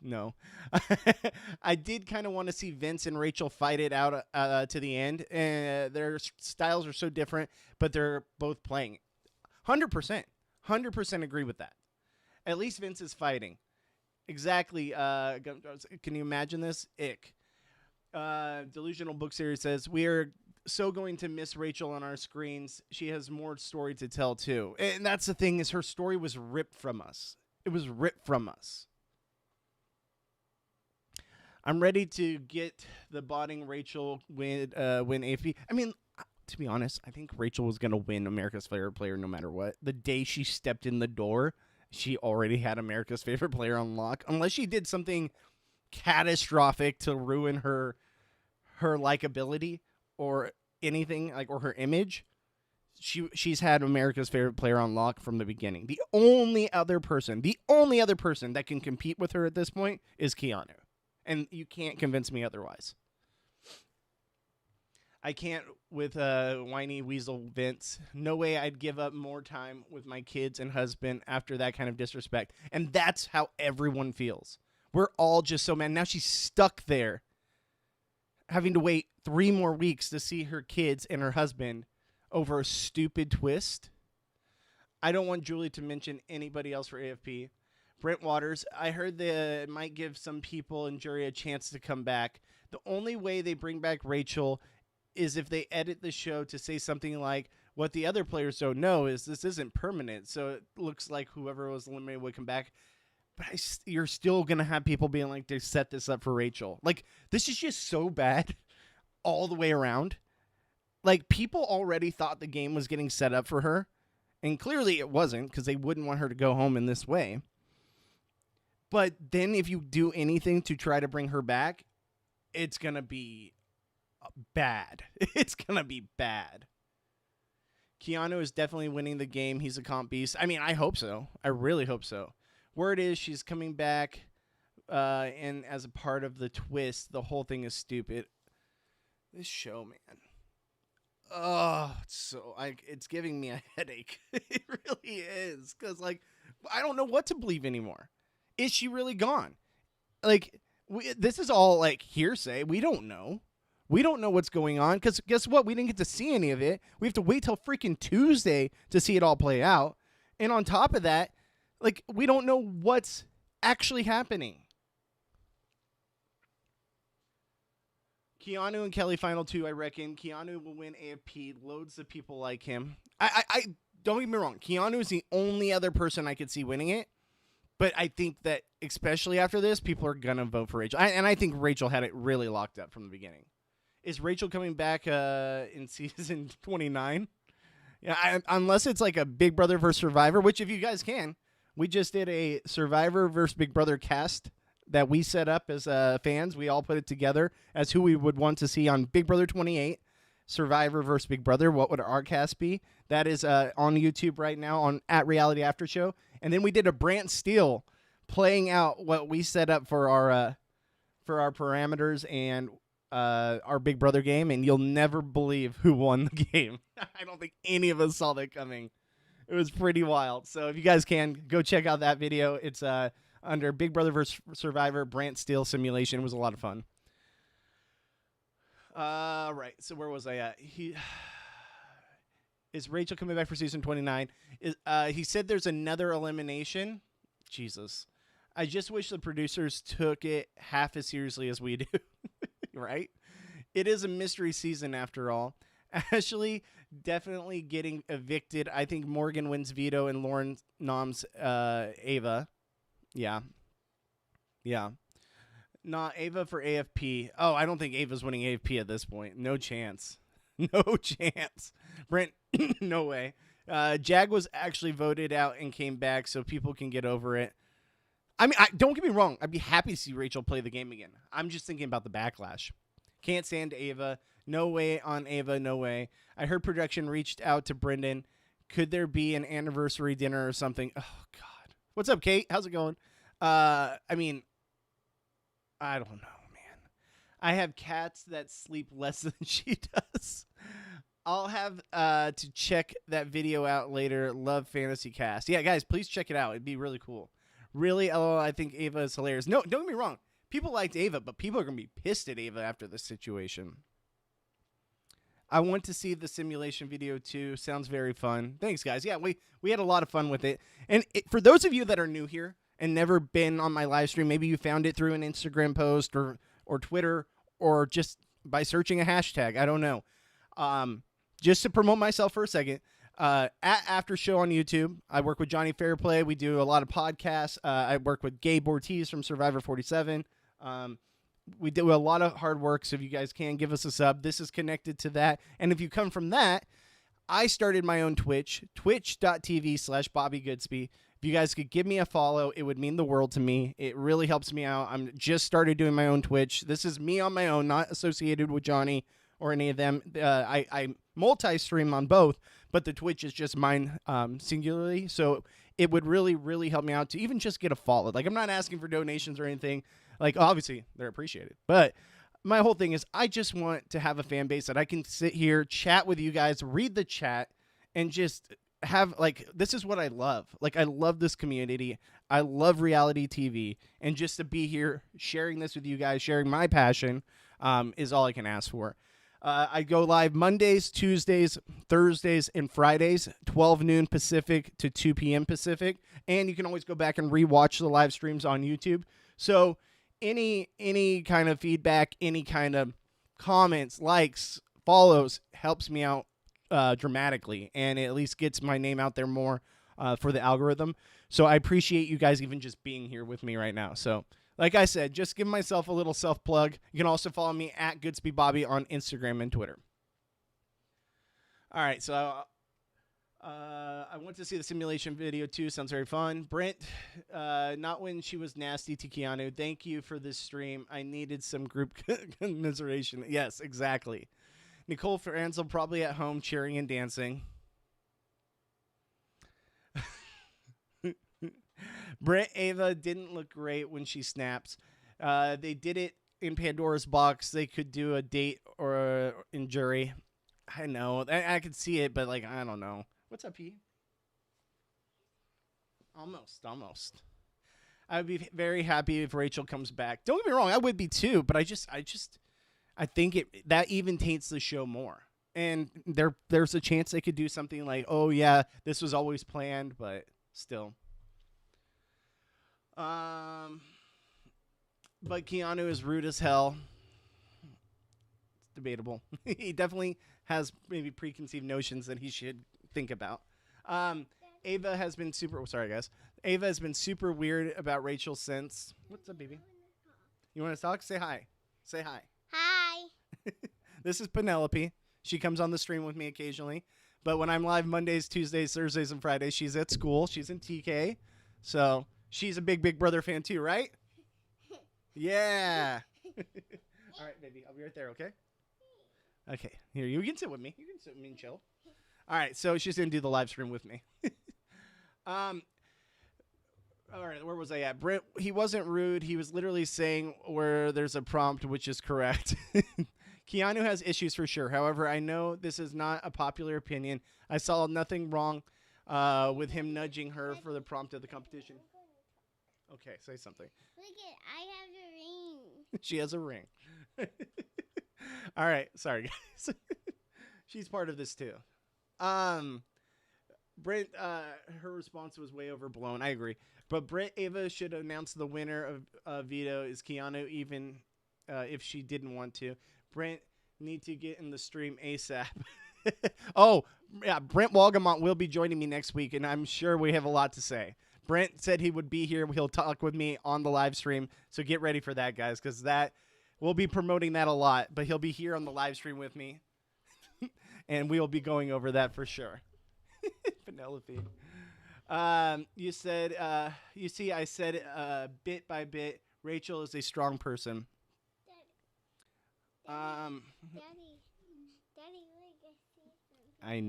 No. I did kind of want to see Vince and Rachel fight it out to the end. Their styles are so different, but they're both playing. 100%. 100% agree with that. At least Vince is fighting. Exactly. Can you imagine this? Ick. Delusional Book Series says, we are so going to miss Rachel on our screens. She has more story to tell, too. And that's the thing, is her story was ripped from us. It was ripped from us. I'm ready to get the botting Rachel win AFP. I mean, to be honest, I think Rachel was going to win America's Favorite Player no matter what. The day she stepped in the door, she already had America's Favorite Player on lock. Unless she did something catastrophic to ruin her likability or anything, like, or her image, she's had America's Favorite Player on lock from the beginning. The only other person that can compete with her at this point is Keanu. And you can't convince me otherwise. I can't with whiny weasel Vince. No way I'd give up more time with my kids and husband after that kind of disrespect. And that's how everyone feels. We're all just so mad. Now she's stuck there, having to wait 3 more weeks to see her kids and her husband over a stupid twist. I don't want Julie to mention anybody else for AFP. Brent Waters, I heard they might give some people in jury a chance to come back. The only way they bring back Rachel is if they edit the show to say something like, what the other players don't know is this isn't permanent, so it looks like whoever was eliminated would come back. But you're still going to have people being like, they set this up for Rachel. Like, this is just so bad all the way around. Like, people already thought the game was getting set up for her, and clearly it wasn't, because they wouldn't want her to go home in this way. But then if you do anything to try to bring her back, it's going to be bad. It's going to be bad. Keanu is definitely winning the game. He's a comp beast. I mean, I hope so. I really hope so. Word is she's coming back, and as a part of the twist, the whole thing is stupid. This show, man. Oh, it's giving me a headache. It really is. Because, like, I don't know what to believe anymore. Is she really gone? Like, this is all, like, hearsay. We don't know. We don't know what's going on. Because guess what? We didn't get to see any of it. We have to wait till freaking Tuesday to see it all play out. And on top of that, like, we don't know what's actually happening. Keanu and Kelly final 2, I reckon. Keanu will win AFP. Loads of people like him. I don't get me wrong. Keanu is the only other person I could see winning it. But I think that, especially after this, people are going to vote for Rachel. And I think Rachel had it really locked up from the beginning. Is Rachel coming back in season 29? Yeah, unless it's like a Big Brother versus Survivor, which if you guys can. We just did a Survivor versus Big Brother cast that we set up as fans. We all put it together as who we would want to see on Big Brother 28, Survivor versus Big Brother. What would our cast be? That is on YouTube right now at Reality After Show. And then we did a Brant Steele playing out what we set up for our parameters and our Big Brother game, and you'll never believe who won the game. I don't think any of us saw that coming. It was pretty wild. So if you guys can, go check out that video. It's under Big Brother vs. Survivor Brant Steele simulation. It was a lot of fun. Right. So where was I at? Is Rachel coming back for season 29? He said there's another elimination. Jesus. I just wish the producers took it half as seriously as we do, right? It is a mystery season after all. Ashley definitely getting evicted. I think Morgan wins veto and Lauren noms Ava. Yeah. Yeah. Not Ava for AFP. Oh, I don't think Ava's winning AFP at this point. No chance. No chance. Brent, no way. Jag was actually voted out and came back so people can get over it. I mean, don't get me wrong. I'd be happy to see Rachel play the game again. I'm just thinking about the backlash. Can't stand Ava. No way on Ava. No way. I heard production reached out to Brendan. Could there be an anniversary dinner or something? Oh, God. What's up, Kate? How's it going? I mean, I don't know, man. I have cats that sleep less than she does. I'll have to check that video out later. Love Fantasy Cast. Yeah, guys, please check it out. It'd be really cool. Really, LOL, I think Ava is hilarious. No, don't get me wrong. People liked Ava, but people are going to be pissed at Ava after this situation. I want to see the simulation video too. Sounds very fun. Thanks, guys. Yeah, we had a lot of fun with it. And for those of you that are new here and never been on my live stream, maybe you found it through an Instagram post or Twitter or just by searching a hashtag. I don't know. Just to promote myself for a second. At After Show on YouTube, I work with Johnny Fairplay. We do a lot of podcasts. I work with Gabe Ortiz from Survivor 47. We do a lot of hard work, so if you guys can, give us a sub. This is connected to that. And if you come from that, I started my own Twitch, twitch.tv/Bobby Goodsby. If you guys could give me a follow, it would mean the world to me. It really helps me out. I'm just started doing my own Twitch. This is me on my own, not associated with Johnny or any of them. I multi-stream on both, but the Twitch is just mine singularly. So it would really, really help me out to even just get a follow. Like, I'm not asking for donations or anything. Like, obviously, they're appreciated. But my whole thing is I just want to have a fan base that I can sit here, chat with you guys, read the chat, and just have, like, this is what I love. Like, I love this community. I love reality TV. And just to be here sharing this with you guys, sharing my passion, is all I can ask for. I go live Mondays, Tuesdays, Thursdays, and Fridays, 12 noon Pacific to 2 p.m. Pacific. And you can always go back and rewatch the live streams on YouTube. So any kind of feedback, any kind of comments, likes, follows helps me out dramatically. And it at least gets my name out there more for the algorithm. So I appreciate you guys even just being here with me right now. So like I said, just give myself a little self-plug. You can also follow me at GoodsbyBobby on Instagram and Twitter. All right, so I want to see the simulation video too. Sounds very fun. Brent, not when she was nasty to Keanu. Thank you for this stream. I needed some group commiseration. Yes, exactly. Nicole Franzel probably at home cheering and dancing. Brent Ava didn't look great when she snaps. They did it in Pandora's box. They could do a date or in jury. I know. I could see it, but like, I don't know. What's up, P? Almost. I would be very happy if Rachel comes back. Don't get me wrong, I would be too, but I think that even taints the show more. And there's a chance they could do something like, oh yeah, this was always planned, but still. But Keanu is rude as hell. It's debatable. He definitely has maybe preconceived notions that he should think about. Ava has been super... sorry, guys. Ava has been super weird about Rachel since... What's up, baby? You want to talk? Say hi. Say hi. Hi. This is Penelope. She comes on the stream with me occasionally. But when I'm live Mondays, Tuesdays, Thursdays, and Fridays, she's at school. She's in TK. So she's a big Brother fan too, right? Yeah. All right, baby. I'll be right there, okay? Okay. Here, you can sit with me. You can sit with me and chill. All right, so she's going to do the live stream with me. All right, where was I at? Brent, he wasn't rude. He was literally saying where there's a prompt, which is correct. Keanu has issues for sure. However, I know this is not a popular opinion. I saw nothing wrong with him nudging her for the prompt of the competition. Okay, say something. Look it, I have a ring. She has a ring. All right, sorry guys. She's part of this too. Brent, her response was way overblown. I agree. But Brent Ava should announce the winner of veto is Keanu, even if she didn't want to. Brent need to get in the stream ASAP. Oh, yeah. Brent Walgamont will be joining me next week, and I'm sure we have a lot to say. Brent said he would be here. He'll talk with me on the live stream. So get ready for that, guys, because we'll be promoting that a lot. But he'll be here on the live stream with me, and we'll be going over that for sure. Penelope. You said, you see, I said it bit by bit. Rachel is a strong person. Daddy, Daddy, look, I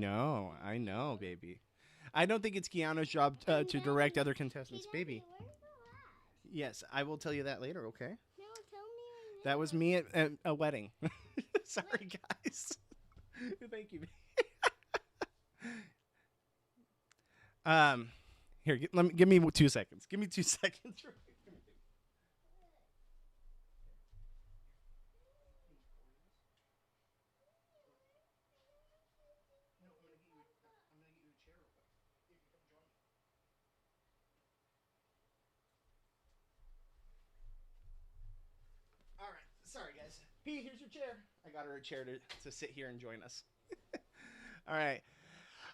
know, baby. I don't think it's Keanu's job to direct other contestants, baby. Where's the laugh? Yes, I will tell you that later, okay? No, tell me right That was me at a wedding. Sorry, guys. Thank you. Here, give me 2 seconds. Give me 2 seconds. All right, sorry guys. P, here's your chair. I got her a chair to sit here and join us. All right.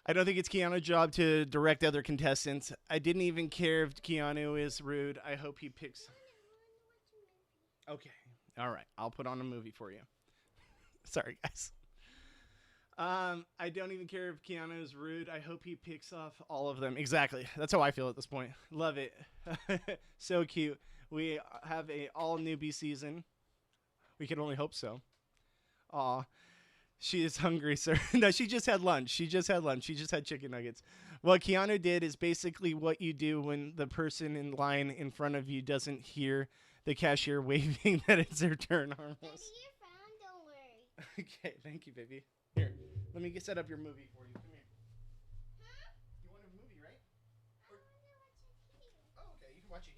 I don't think it's Keanu's job to direct other contestants. I didn't even care if Keanu is rude. I hope he picks. Okay. All right. I'll put on a movie for you. Sorry, guys. I don't even care if Keanu is rude. I hope he picks off all of them. Exactly. That's how I feel at this point. Love it. So cute. We have a all newbie season. We can only hope so. Aw. She is hungry, sir. No, she just had lunch. She just had chicken nuggets. What Keanu did is basically what you do when the person in line in front of you doesn't hear the cashier waving that it's their turn. Harmless. Daddy, you're fine. Don't worry. Okay, thank you, baby. Here, let me set up your movie for you. Come here. Huh? You want a movie, right? I want to watch it here. Oh, okay. You can watch it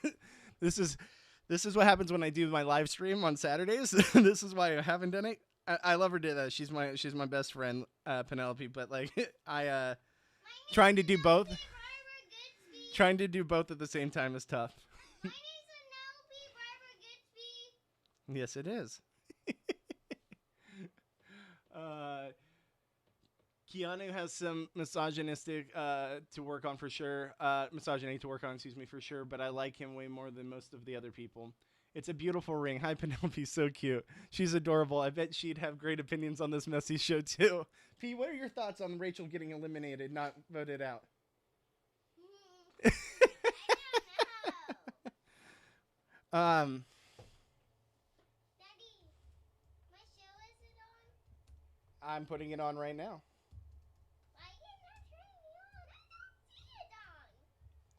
here. This is what happens when I do my live stream on Saturdays. This is why I haven't done it. I love her to that. She's my best friend, Penelope. But like trying to do both. Trying to do both at the same time is tough. My name's Penelope Barbara Goodsby. Yes, it is. Keanu has some misogynistic to work on for sure. Misogyny to work on, excuse me, for sure. But I like him way more than most of the other people. It's a beautiful ring. Hi, Penelope. So cute. She's adorable. I bet she'd have great opinions on this messy show, too. P, what are your thoughts on Rachel getting eliminated, not voted out? I don't know. Daddy, my show isn't on. I'm putting it on right now. Why are you not turning me on? I don't see it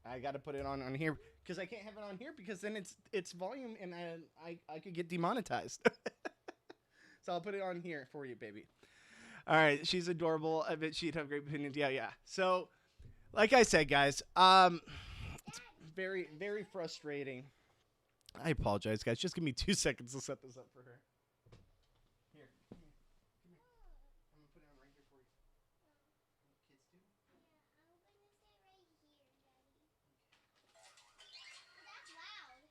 on. I got to put it on here because I can't have it on here because then it's volume and I could get demonetized. So I'll put it on here for you, baby. All right, she's adorable. I bet she'd have great opinions. Yeah. So, like I said, guys, it's very, very frustrating. I apologize, guys. Just give me 2 seconds to set this up for her. Here, come here. I'm gonna put it on right here for you. Kids too. Yeah, I'm gonna stay right here, Daddy. That's loud.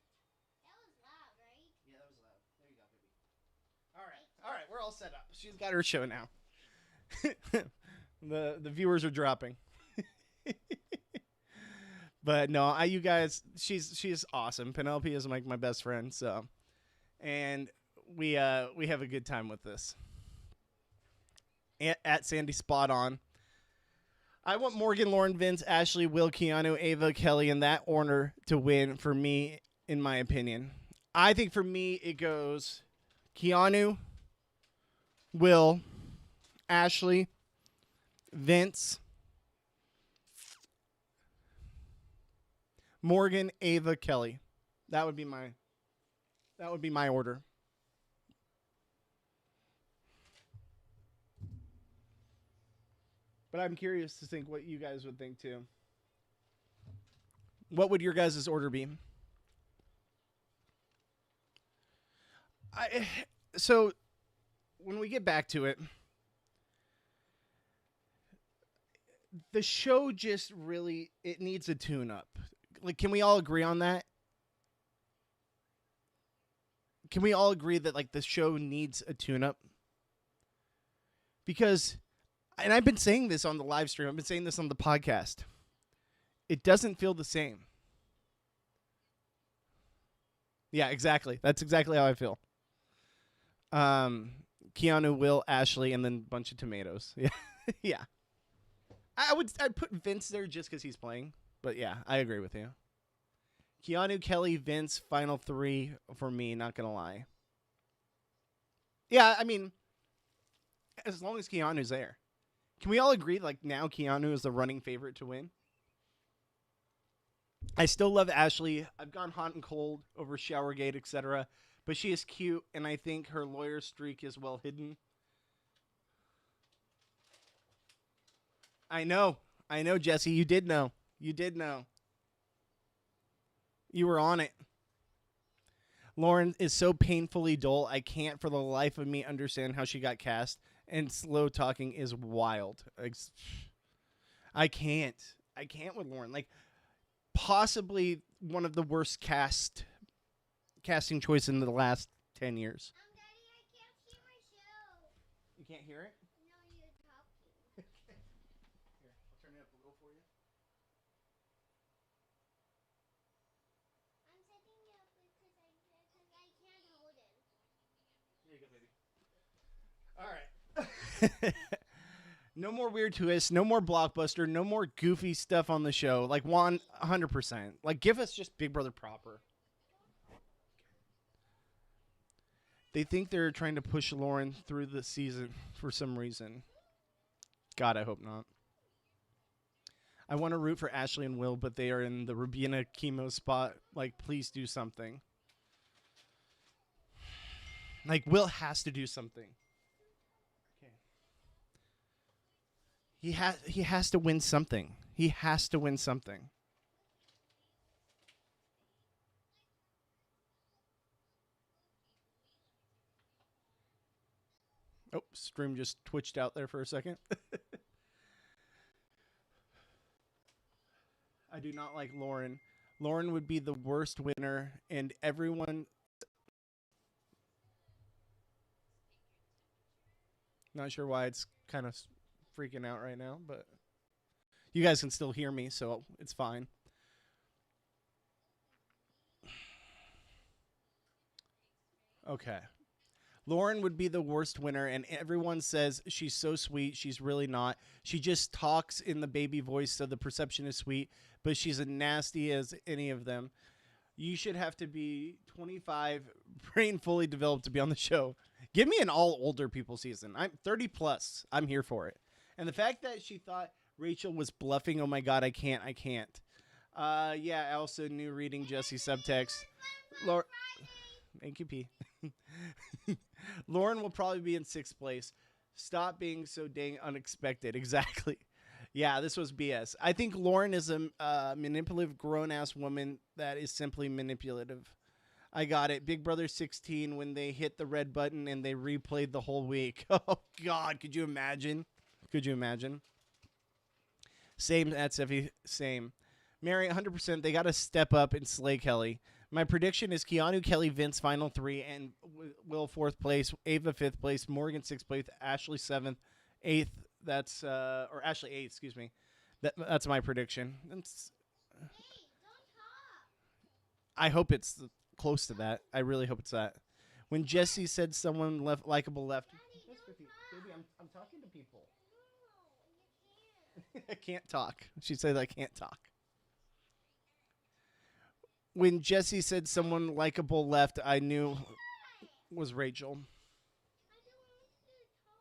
That was loud, right? Yeah, that was loud. There you go, baby. All right, we're all set up. She's got her show now. The viewers are dropping. But no, you guys, she's awesome. Penelope is like my best friend, so, and we have a good time with this. At Sandy Spot On. I want Morgan, Lauren, Vince, Ashley, Will, Keanu, Ava, Kelly in that order to win for me, in my opinion. I think for me it goes Keanu, Will, Ashley, Vince, Morgan, Ava, Kelly. That would be my order. But I'm curious to think what you guys would think too. What would your guys' order be? So when we get back to it, the show just really it needs a tune up. Like, can we all agree on that? Can we all agree that like the show needs a tune up? Because, and I've been saying this on the live stream, I've been saying this on the podcast. It doesn't feel the same. Yeah, exactly. That's exactly how I feel. Keanu, Will, Ashley, and then a bunch of tomatoes. Yeah, yeah. I'd put Vince there just because he's playing. But yeah, I agree with you. Keanu, Kelly, Vince, final three for me. Not gonna lie. Yeah, I mean, as long as Keanu's there, can we all agree? Like now, Keanu is the running favorite to win. I still love Ashley. I've gone hot and cold over Showergate, etc. But she is cute, and I think her lawyer streak is well hidden. I know, Jesse. You did know. You did know. You were on it. Lauren is so painfully dull. I can't for the life of me understand how she got cast. And slow talking is wild. I can't. I can't with Lauren. Like, possibly one of the worst casting choice in the last 10 years. Daddy, I can't see my show. You can't hear it? No, you're talking. Here, I'll turn it up a little for you. I'm setting it up because I can't hold it. There you go, baby. All right. No more weird twists, no more blockbuster, no more goofy stuff on the show. Like 100%. Like give us just Big Brother proper. They think they're trying to push Lauren through the season for some reason. God, I hope not. I want to root for Ashley and Will, but they are in the Rubina chemo spot. Like, please do something. Like, Will has to do something. Okay. He has to win something. He has to win something. Oh, stream just twitched out there for a second. I do not like Lauren. Lauren would be the worst winner, and everyone. Not sure why it's kind of freaking out right now, but you guys can still hear me, so it's fine. Okay. Lauren would be the worst winner, and everyone says she's so sweet. She's really not. She just talks in the baby voice, so the perception is sweet, but she's as nasty as any of them. You should have to be 25, brain fully developed to be on the show. Give me an all older people season. I'm 30 plus. I'm here for it. And the fact that she thought Rachel was bluffing, oh my God, I can't. Yeah, I also knew reading Jesse subtext. Laura, thank you, P. Lauren will probably be in 6th place. Stop being so dang unexpected. Exactly. Yeah, this was BS. I think Lauren is a manipulative, grown-ass woman that is simply manipulative. I got it. Big Brother 16, when they hit the red button and they replayed the whole week. Oh, God. Could you imagine? Could you imagine? Same, that's Effie. Same. Mary, 100%. They got to step up and slay Kelly. My prediction is Keanu, Kelly, Vince, final 3, and Will 4th place, Ava 5th place, Morgan 6th place, Ashley 7th, 8th. That's or Ashley 8th, excuse me. That's my prediction. That's, Hey, don't talk. I hope it's close to that. I really hope it's that. When Jesse said someone left likable left. Daddy, don't Baby, talk. I'm talking to people. No, you can't. I can't talk. She said I can't talk. When Jesse said someone likable left, I knew was Rachel. I don't want you to talk.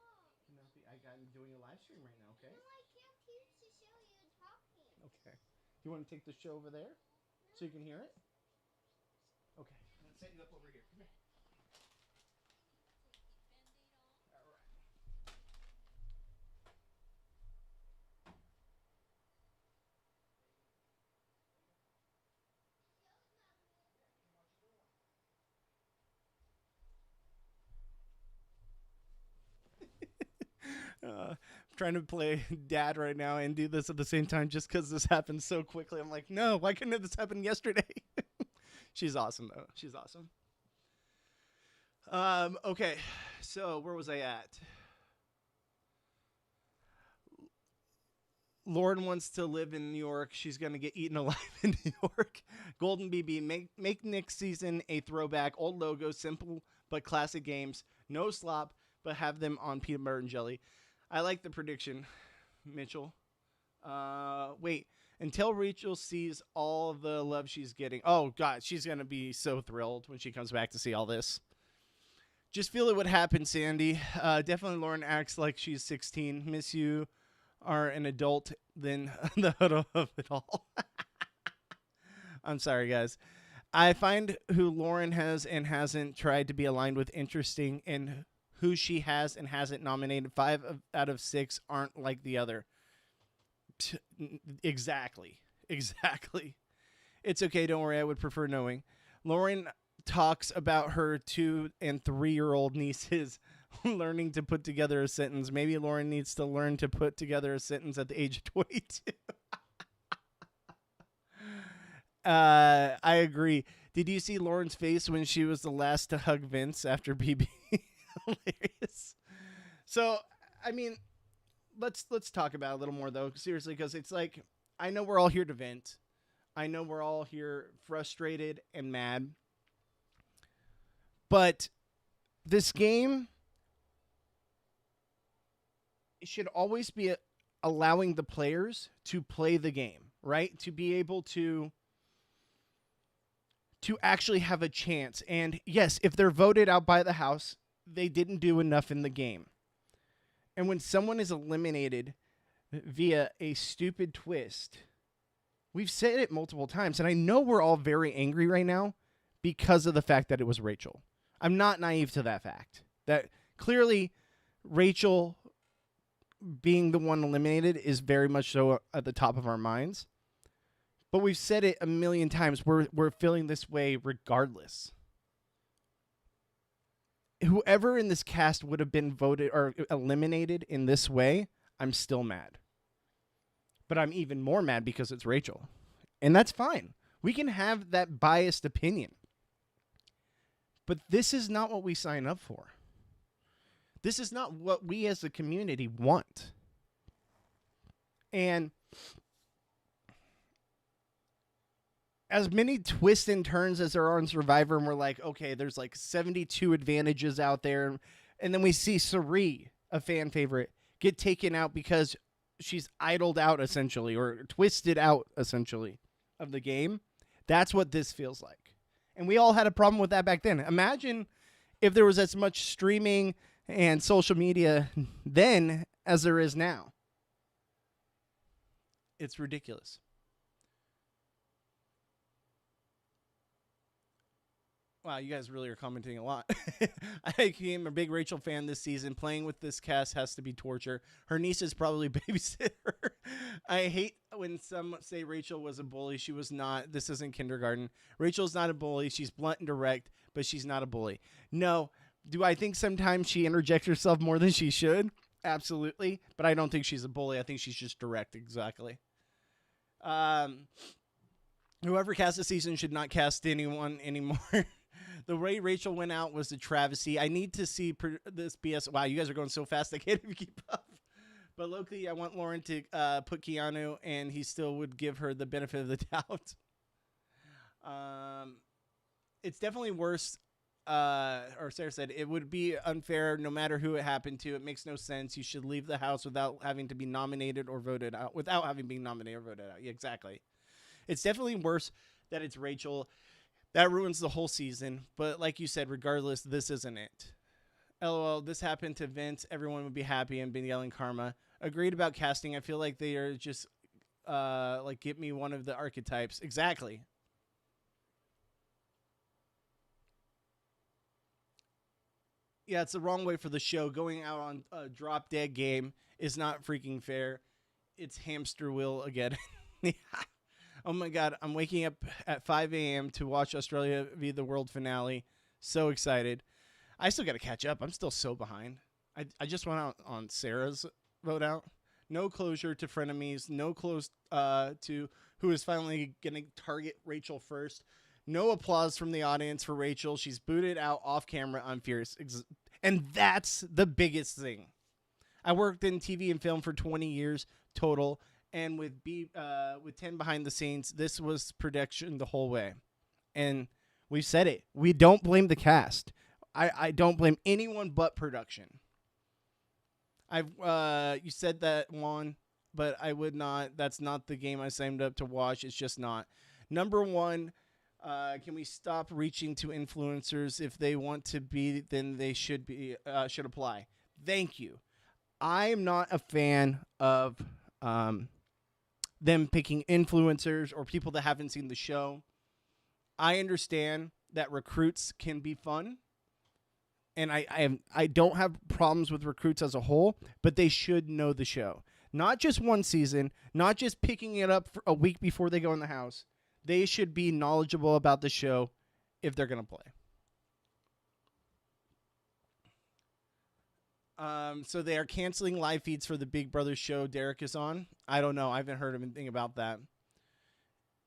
I'm doing a live stream right now, okay? No, I can't hear the show. You're talking. Okay. You want to take the show over there so you can hear it? Okay. I'm going to set you up over here. Come here. All right. trying to play dad right now and do this at the same time just because this happened so quickly. I'm like, no, why couldn't this happen yesterday? She's awesome, though. She's awesome. Okay, so where was I at? Lauren wants to live in New York. She's going to get eaten alive in New York. Golden BB, make next season a throwback. Old logo, simple but classic games. No slop, but have them on peanut butter and jelly. I like the prediction, Mitchell. Wait, until Rachel sees all the love she's getting. Oh, God, she's going to be so thrilled when she comes back to see all this. Just feel it would happen, Sandy. Definitely Lauren acts like she's 16. Miss you. Are an adult than the huddle of it all. I'm sorry, guys. I find who Lauren has and hasn't tried to be aligned with interesting, and who she has and hasn't nominated. 5 out of 6 aren't like the other. Exactly. It's okay. Don't worry. I would prefer knowing. Lauren talks about her 2 and 3-year-old nieces learning to put together a sentence. Maybe Lauren needs to learn to put together a sentence at the age of 22. I agree. Did you see Lauren's face when she was the last to hug Vince after BB? Hilarious. So, I mean, let's talk about it a little more, though, seriously, because it's like, I know we're all here to vent. I know we're all here frustrated and mad. But this game should always be allowing the players to play the game, right? To be able to actually have a chance. And yes, if they're voted out by the house, they didn't do enough in the game. And when someone is eliminated via a stupid twist, we've said it multiple times, and I know we're all very angry right now because of the fact that it was Rachel. I'm not naive to that fact. That clearly Rachel being the one eliminated is very much so at the top of our minds. But we've said it a million times. We're feeling this way regardless. Whoever in this cast would have been voted or eliminated in this way, I'm still mad. But I'm even more mad because it's Rachel. And that's fine. We can have that biased opinion. But this is not what we sign up for. This is not what we as a community want. And as many twists and turns as there are in Survivor, and we're like, okay, there's like 72 advantages out there. And then we see Sari, a fan favorite, get taken out because she's idled out, essentially, or twisted out, essentially, of the game. That's what this feels like. And we all had a problem with that back then. Imagine if there was as much streaming and social media then as there is now. It's ridiculous. Wow, you guys really are commenting a lot. I became a big Rachel fan this season. Playing with this cast has to be torture. Her niece is probably babysit her. I hate when some say Rachel was a bully. She was not. This isn't kindergarten. Rachel's not a bully. She's blunt and direct, but she's not a bully. No. Do I think sometimes she interjects herself more than she should? Absolutely. But I don't think she's a bully. I think she's just direct. Exactly. Whoever cast the season should not cast anyone anymore. The way Rachel went out was a travesty. I need to see this BS. Wow, you guys are going so fast I can't even keep up. But locally, I want Lauren to put Keanu, and he still would give her the benefit of the doubt. It's definitely worse. Or Sarah said, it would be unfair no matter who it happened to. It makes no sense. You should leave the house without having to be nominated or voted out. Without having been nominated or voted out. Yeah, exactly. It's definitely worse that it's Rachel. That ruins the whole season. But like you said, regardless, this isn't it. LOL, this happened to Vince. Everyone would be happy and been yelling karma. Agreed about casting. I feel like they are just, like, get me one of the archetypes. Exactly. Yeah, it's the wrong way for the show. Going out on a drop dead game is not freaking fair. It's hamster wheel again. Yeah. Oh my God, I'm waking up at 5 a.m. to watch Australia v. the World finale. So excited. I still got to catch up. I'm still so behind. I just went out on Sarah's vote out. No closure to frenemies. No close to who is finally going to target Rachel first. No applause from the audience for Rachel. She's booted out off camera. I'm furious. And that's the biggest thing. I worked in TV and film for 20 years total. And with 10 behind the scenes, this was production the whole way. And we said it. We don't blame the cast. I don't blame anyone but production. You said that, Juan, but I would not. That's not the game I signed up to watch. It's just not. Number one, can we stop reaching to influencers? If they want to be, then they should apply. Thank you. I am not a fan of them picking influencers or people that haven't seen the show. I understand that recruits can be fun. And I don't have problems with recruits as a whole, but they should know the show. Not just one season, not just picking it up for a week before they go in the house. They should be knowledgeable about the show if they're going to play. So they are canceling live feeds for the Big Brother show Derek is on. I don't know. I haven't heard anything about that.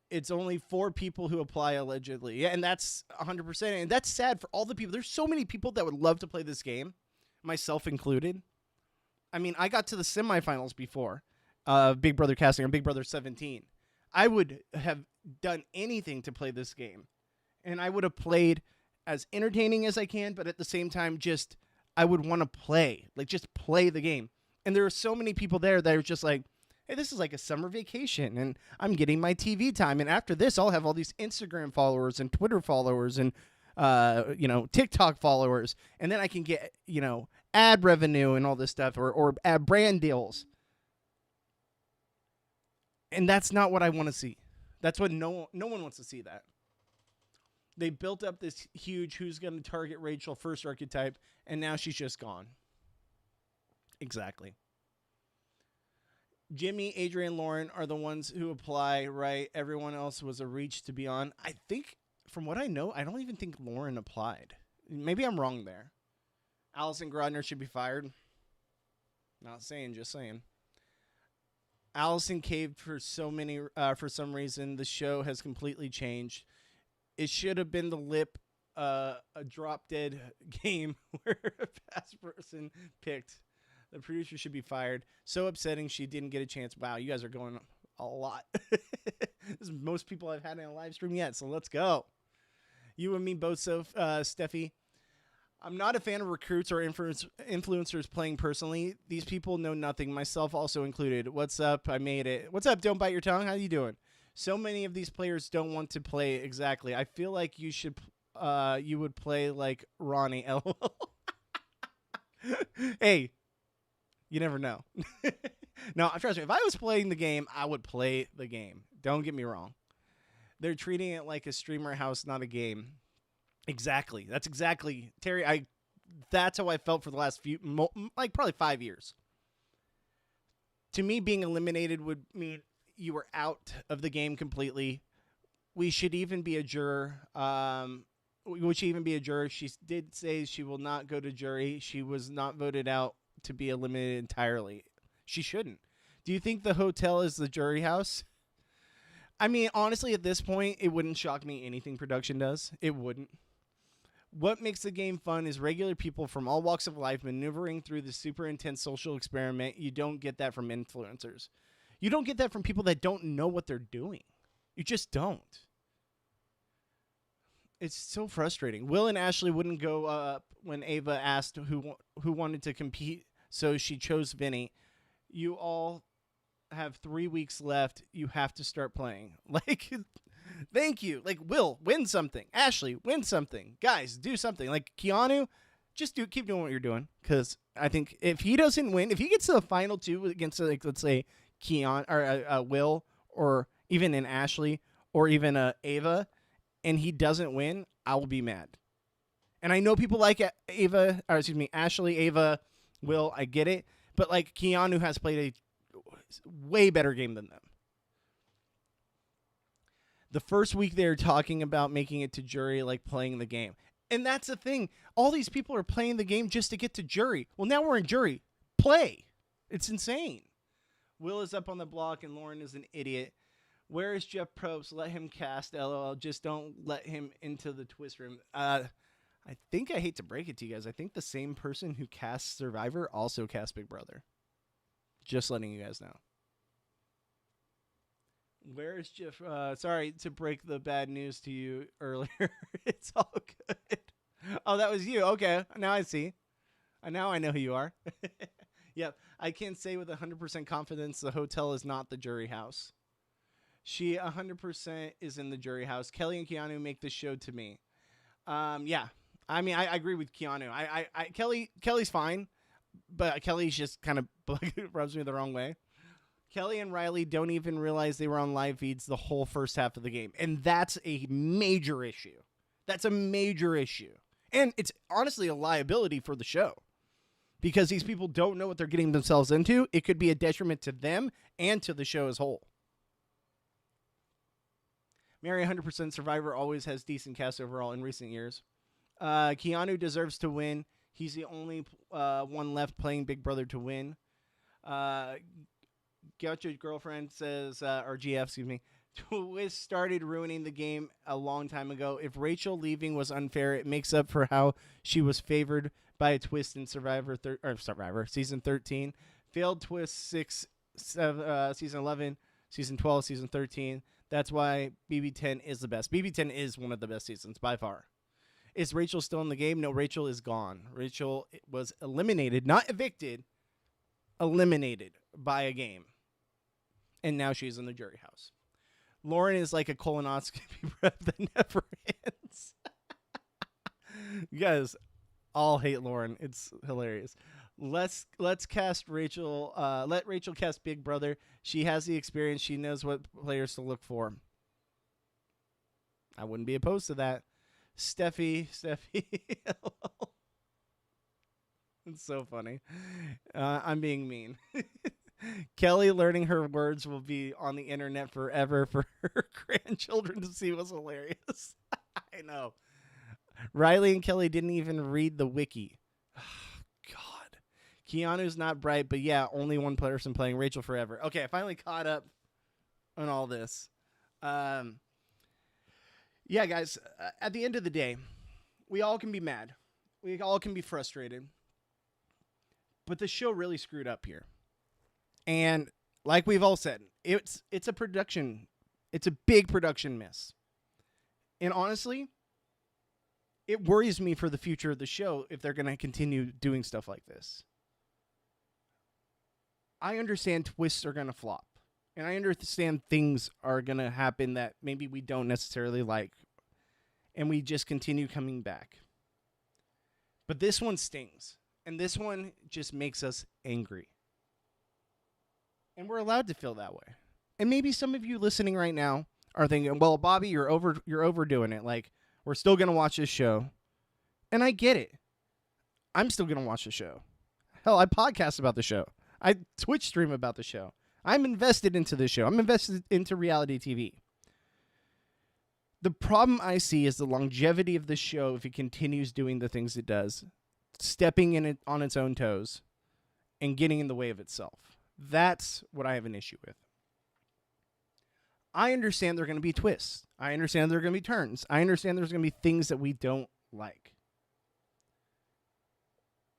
It's only 4 people who apply allegedly. Yeah, and that's 100%. And that's sad for all the people. There's so many people that would love to play this game, myself included. I mean, I got to the semifinals before Big Brother casting on Big Brother 17. I would have done anything to play this game. And I would have played as entertaining as I can, but at the same time, just I would want to play. Like, just play the game. And there are so many people there that are just like, hey, this is like a summer vacation, and I'm getting my TV time. And after this, I'll have all these Instagram followers and Twitter followers and, TikTok followers. And then I can get, ad revenue and all this stuff or ad brand deals. And that's not what I want to see. That's what no one wants to see that. They built up this huge who's going to target Rachel first archetype, and now she's just gone. Exactly. Jimmy, Adrian, Lauren are the ones who apply, right? Everyone else was a reach to be on. I think, from what I know, I don't even think Lauren applied. Maybe I'm wrong there. Allison Grodner should be fired. Not saying, just saying. Allison caved for some reason. The show has completely changed. It should have been the lip, a drop-dead game where a past person picked. The producer should be fired. So upsetting she didn't get a chance. Wow, you guys are going a lot. This is most people I've had in a live stream yet, so let's go. You and me both, Steffi. I'm not a fan of recruits or influencers playing personally. These people know nothing, myself also included. What's up? I made it. What's up? Don't bite your tongue. How you doing? So many of these players don't want to play exactly. I feel like you would play like Ronnie. LOL. Hey. You never know. No, trust me. If I was playing the game, I would play the game. Don't get me wrong. They're treating it like a streamer house, not a game. Exactly. That's exactly, Terry. That's how I felt for the last probably 5 years. To me, being eliminated would mean you were out of the game completely. We should even be a juror. She did say she will not go to jury. She was not voted out to be eliminated entirely. She shouldn't. Do you think the hotel is the jury house? I mean, honestly, at this point, it wouldn't shock me anything production does. It wouldn't. What makes the game fun is regular people from all walks of life maneuvering through the super intense social experiment. You don't get that from influencers. You don't get that from people that don't know what they're doing. You just don't. It's so frustrating. Will and Ashley wouldn't go up when Ava asked who wanted to compete, so she chose Vinny. You all have 3 weeks left. You have to start playing. Like, thank you. Like, Will, win something. Ashley, win something. Guys, do something. Like, Keanu, just keep doing what you're doing. Because I think if he doesn't win, if he gets to the final 2 against, like, let's say, Keanu or Will, or even an Ashley, or even Ava, and he doesn't win, I will be mad. And I know people like Ashley, Ava, Will, I get it. But, like, Keanu has played a way better game than them. The first week they were talking about making it to jury, like playing the game. And that's the thing. All these people are playing the game just to get to jury. Well, now we're in jury. Play. It's insane. Will is up on the block and Lauren is an idiot. Where is Jeff Probst? Let him cast. LOL. Just don't let him into the twist room. I think I hate to break it to you guys. I think the same person who casts Survivor also cast Big Brother. Just letting you guys know. Where is Jeff? Sorry to break the bad news to you earlier. It's all good. Oh, that was you. Okay. Now I see. Now I know who you are. Yep. I can say with 100% confidence the hotel is not the jury house. She 100% is in the jury house. Kelly and Keanu make this show to me. Yeah. I mean, I agree with Keanu. Kelly's fine, but Kelly's just kind of rubs me the wrong way. Kelly and Riley don't even realize they were on live feeds the whole first half of the game. And that's a major issue. That's a major issue. And it's honestly a liability for the show. Because these people don't know what they're getting themselves into. It could be a detriment to them and to the show as whole. Mary 100% Survivor always has decent cast overall in recent years. Keanu deserves to win. He's the only one left playing Big Brother to win. Gotcha Girlfriend says, or GF, excuse me, Twist started ruining the game a long time ago. If Rachel leaving was unfair, it makes up for how she was favored by a twist in Survivor season 13. Failed twist 6, season 11, season 12, season 13. That's why BB10 is the best. BB10 is one of the best seasons by far. Is Rachel still in the game? No, Rachel is gone. Rachel was eliminated, not evicted, eliminated by a game. And now she's in the jury house. Lauren is like a colonoscopy prep that never ends. You guys all hate Lauren. It's hilarious. Let's cast Rachel. Let Rachel cast Big Brother. She has the experience. She knows what players to look for. I wouldn't be opposed to that. Steffi. It's so funny. I'm being mean. Kelly learning her words will be on the internet forever for her grandchildren to see. Was hilarious. I know. Riley and Kelly didn't even read the wiki. Oh, God. Keanu's not bright, but yeah, only one person playing Rachel forever. Okay, I finally caught up on all this. Yeah, guys, at the end of the day, we all can be mad. We all can be frustrated. But the show really screwed up here. And like we've all said, it's a production. It's a big production miss. And honestly, it worries me for the future of the show if they're going to continue doing stuff like this. I understand twists are going to flop. And I understand things are going to happen that maybe we don't necessarily like. And we just continue coming back. But this one stings. And this one just makes us angry. And we're allowed to feel that way. And maybe some of you listening right now are thinking, well, Bobby, you're overdoing it. Like, we're still going to watch this show. And I get it. I'm still going to watch the show. Hell, I podcast about the show. I Twitch stream about the show. I'm invested into this show. I'm invested into reality TV. The problem I see is the longevity of this show if it continues doing the things it does, stepping in it on its own toes, and getting in the way of itself. That's what I have an issue with. I understand there are going to be twists. I understand there are going to be turns. I understand there's going to be things that we don't like.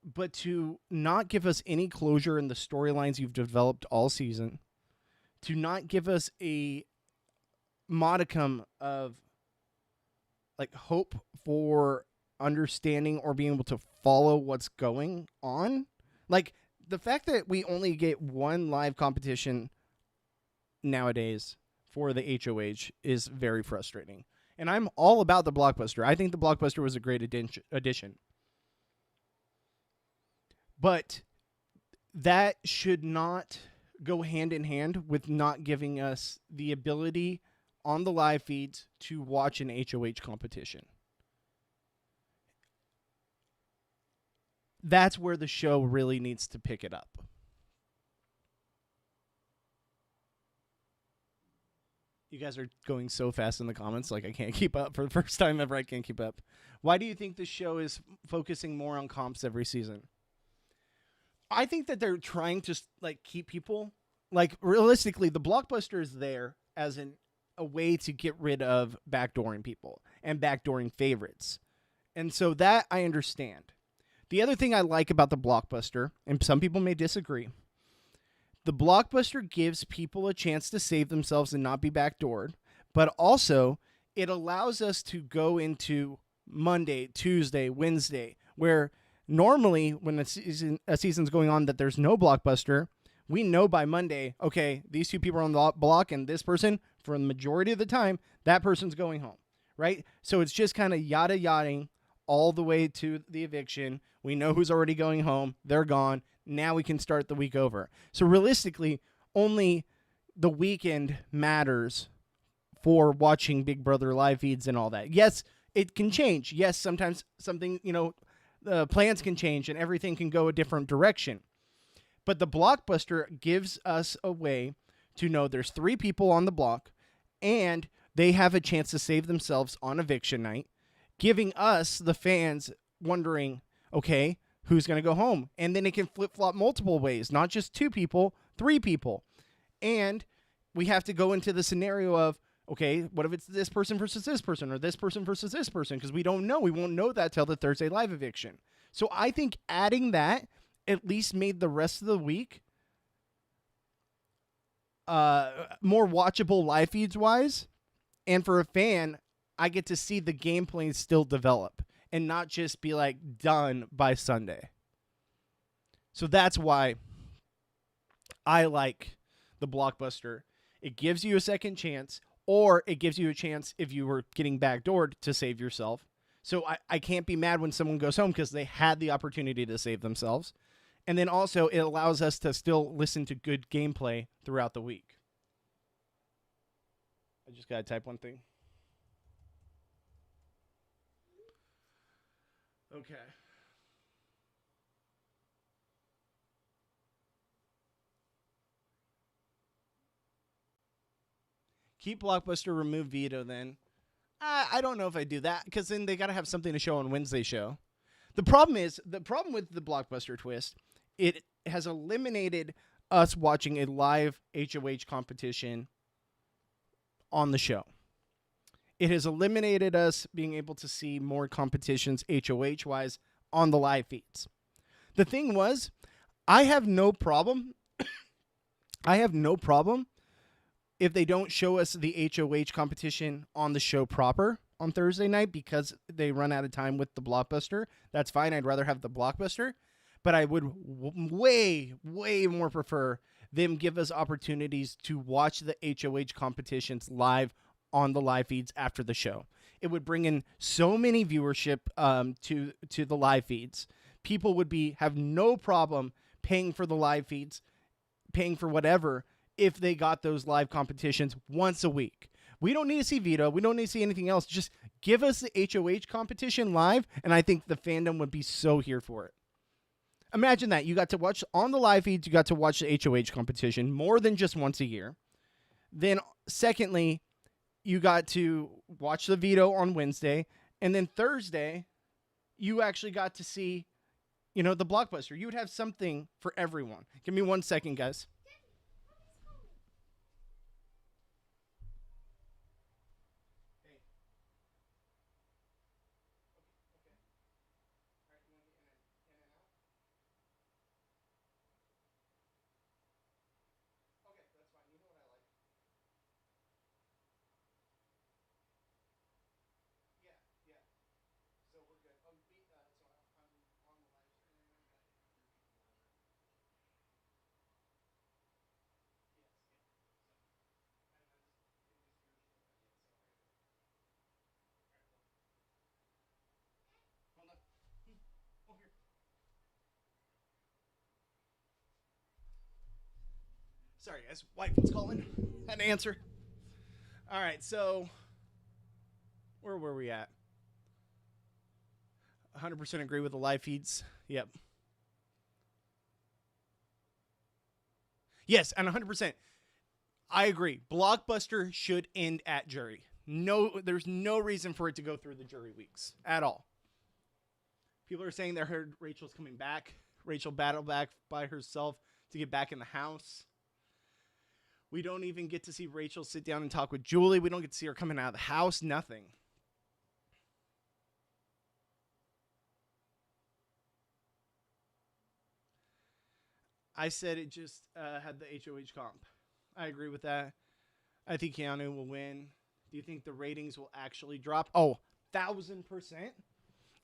But to not give us any closure in the storylines you've developed all season, to not give us a modicum of like hope for understanding or being able to follow what's going on, like the fact that we only get one live competition nowadays for the HOH is very frustrating. And I'm all about the Blockbuster. I think the Blockbuster was a great addition. But that should not go hand in hand with not giving us the ability on the live feeds to watch an HOH competition. That's where the show really needs to pick it up. You guys are going so fast in the comments, like I can't keep up. For the first time ever, I can't keep up. Why do you think the show is focusing more on comps every season? I think that they're trying to like keep people like realistically. The Blockbuster is there as a way to get rid of backdooring people and backdooring favorites, and so that I understand. The other thing I like about the Blockbuster, and some people may disagree, the Blockbuster gives people a chance to save themselves and not be backdoored, but also it allows us to go into Monday, Tuesday, Wednesday, where normally when a season's going on that there's no Blockbuster, we know by Monday, okay, these two people are on the block and this person, for the majority of the time, that person's going home, right? So it's just kind of yada yadaing all the way to the eviction. We know who's already going home. They're gone. Now we can start the week over. So realistically, only the weekend matters for watching Big Brother live feeds and all that. Yes, it can change. Yes, sometimes something, the plans can change and everything can go a different direction. But the Blockbuster gives us a way to know there's 3 people on the block and they have a chance to save themselves on eviction night, giving us, the fans, wondering, okay, who's going to go home? And then it can flip-flop multiple ways, not just 2 people, 3 people. And we have to go into the scenario of, okay, what if it's this person versus this person or this person versus this person? Because we don't know. We won't know that till the Thursday live eviction. So I think adding that at least made the rest of the week more watchable live feeds-wise. And for a fan, I get to see the gameplay still develop and not just be like done by Sunday. So that's why I like the Blockbuster. It gives you a second chance, or it gives you a chance if you were getting backdoored to save yourself. So I can't be mad when someone goes home because they had the opportunity to save themselves. And then also it allows us to still listen to good gameplay throughout the week. I just got to type one thing. Okay. Keep Blockbuster, remove Veto then. I don't know if I do that because then they got to have something to show on Wednesday show. The problem with the Blockbuster twist, it has eliminated us watching a live HOH competition on the show. It has eliminated us being able to see more competitions HOH-wise on the live feeds. The thing was, I have no problem. I have no problem if they don't show us the HOH competition on the show proper on Thursday night because they run out of time with the Blockbuster. That's fine. I'd rather have the Blockbuster. But I would way, way more prefer them give us opportunities to watch the HOH competitions live on the live feeds after the show. It would bring in so many viewership to the live feeds. People would have no problem paying for the live feeds, paying for whatever, if they got those live competitions once a week. We don't need to see Veto. We don't need to see anything else. Just give us the HOH competition live, and I think the fandom would be so here for it. Imagine that. You got to watch on the live feeds, you got to watch the HOH competition more than just once a year. Then, secondly, you got to watch the Veto on Wednesday. And then Thursday, you actually got to see, the Blockbuster. You would have something for everyone. Give me 1 second, guys. Sorry, guys. Wife was calling. Had to answer. All right, so where were we at? 100% agree with the live feeds. Yep. Yes, and 100%. I agree. Blockbuster should end at jury. No, there's no reason for it to go through the jury weeks at all. People are saying they heard Rachel's coming back. Rachel battle back by herself to get back in the house. We don't even get to see Rachel sit down and talk with Julie. We don't get to see her coming out of the house. Nothing. I said it just had the HOH comp. I agree with that. I think Keanu will win. Do you think the ratings will actually drop? Oh, 1,000%.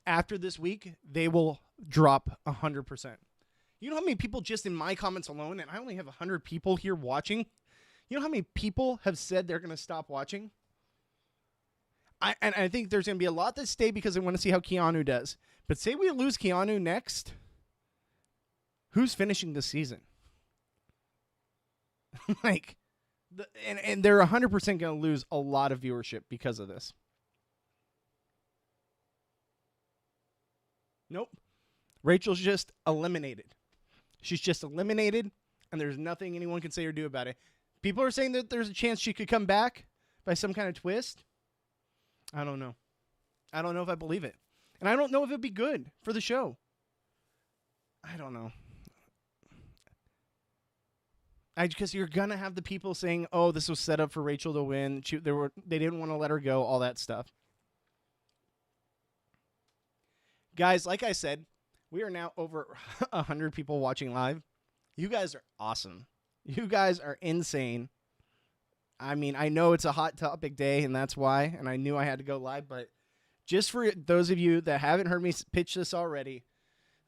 After this week, they will drop 100%. You know how many people just in my comments alone, and I only have 100 people here watching. You know how many people have said they're going to stop watching? I think there's going to be a lot that stay because they want to see how Keanu does. But say we lose Keanu next, who's finishing the season? Like, and they're 100% going to lose a lot of viewership because of this. Nope. Rachel's just eliminated. She's just eliminated, and there's nothing anyone can say or do about it. People are saying that there's a chance she could come back by some kind of twist. I don't know. I don't know if I believe it. And I don't know if it'd be good for the show. I don't know. Because you're going to have the people saying, oh, this was set up for Rachel to win. They didn't want to let her go, all that stuff. Guys, like I said, we are now over 100 people watching live. You guys are awesome. You guys are insane. I mean, I know it's a hot topic day, and that's why, and I knew I had to go live, but just for those of you that haven't heard me pitch this already,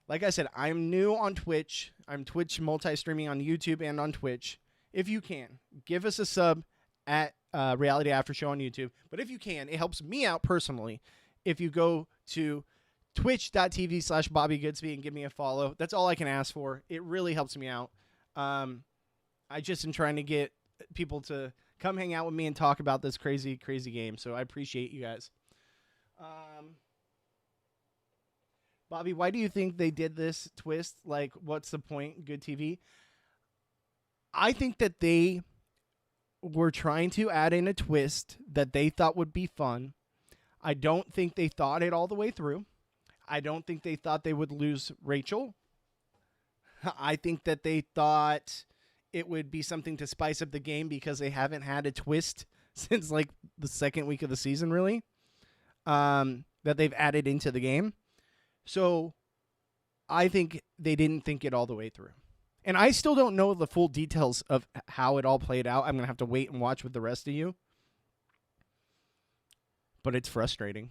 like I said, I'm new on Twitch. I'm Twitch multi-streaming on YouTube and on Twitch. If you can, give us a sub at Reality After Show on YouTube. But if you can, it helps me out personally if you go to twitch.tv/Bobby Goodspeed and give me a follow. That's all I can ask for. It really helps me out. I just am trying to get people to come hang out with me and talk about this crazy, crazy game. So I appreciate you guys. Bobby, why do you think they did this twist? Like, what's the point? Good TV. I think that they were trying to add in a twist that they thought would be fun. I don't think they thought it all the way through. I don't think they thought they would lose Rachel. I think that they thought it would be something to spice up the game because they haven't had a twist since like the second week of the season, really, that they've added into the game. So I think they didn't think it all the way through. And I still don't know the full details of how it all played out. I'm going to have to wait and watch with the rest of you. But it's frustrating.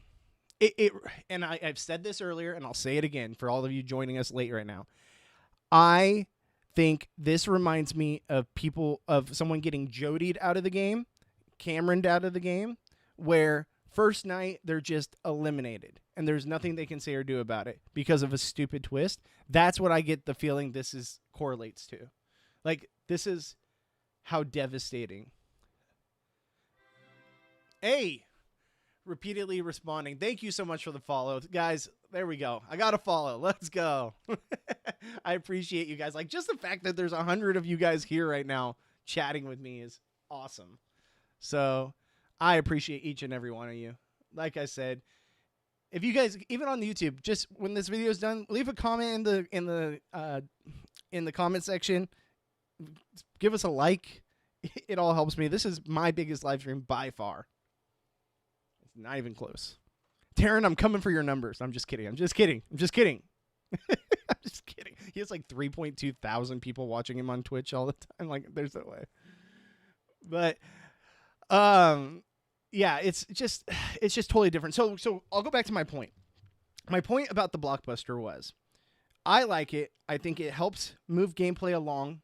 And I've said this earlier, and I'll say it again for all of you joining us late right now. I think this reminds me of someone getting Jodied out of the game, Cameroned out of the game, where first night they're just eliminated, and there's nothing they can say or do about it because of a stupid twist. That's what I get the feeling this correlates to. Like, this is how devastating. Hey! Repeatedly responding. Thank you so much for the follow. Guys, there we go. I got a follow. Let's go. I appreciate you guys. Like, just the fact that there's 100 of you guys here right now chatting with me is awesome. So I appreciate each and every one of you. Like I said, if you guys, even on YouTube, just when this video is done, leave a comment in the comment section. Give us a like. It all helps me. This is my biggest live stream by far. Not even close. Taryn, I'm coming for your numbers. I'm just kidding. I'm just kidding. I'm just kidding. I'm just kidding. He has like 3.2 thousand people watching him on Twitch all the time. Like, there's no way. But, yeah, it's just totally different. So I'll go back to my point. My point about the blockbuster was, I like it. I think it helps move gameplay along.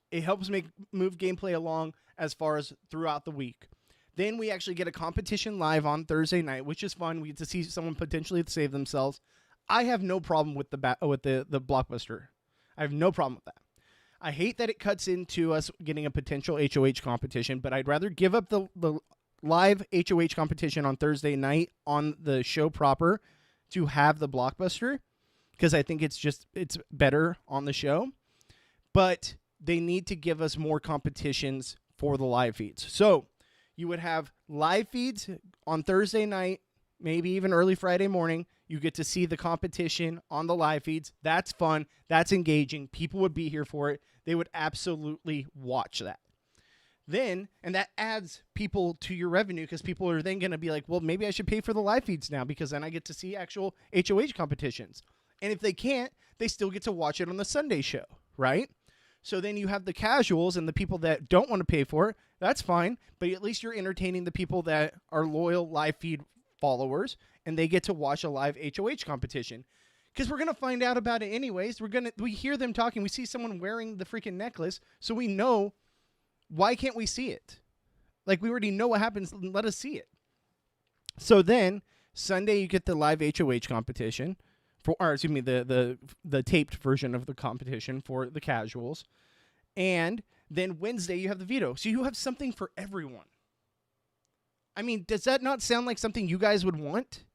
It helps move gameplay along as far as throughout the week. Then we actually get a competition live on Thursday night, which is fun. We get to see someone potentially save themselves. I have no problem with the blockbuster. I have no problem with that. I hate that it cuts into us getting a potential HOH competition, but I'd rather give up the live HOH competition on Thursday night on the show proper to have the blockbuster, because I think it's better on the show. But they need to give us more competitions for the live feeds. So you would have live feeds on Thursday night, maybe even early Friday morning. You get to see the competition on the live feeds. That's fun. That's engaging. People would be here for it. They would absolutely watch that. Then, and that adds people to your revenue because people are then going to be like, well, maybe I should pay for the live feeds now because then I get to see actual HOH competitions. And if they can't, they still get to watch it on the Sunday show, right? So then you have the casuals and the people that don't want to pay for it. That's fine, but at least you're entertaining the people that are loyal live feed followers and they get to watch a live HOH competition. Because we're going to find out about it anyways. We hear them talking. We see someone wearing the freaking necklace, so we know. Why can't we see it? Like, we already know what happens. Let us see it. So then, Sunday, you get the live HOH competition. The taped version of the competition for the casuals. And then Wednesday, you have the veto. So you have something for everyone. I mean, does that not sound like something you guys would want?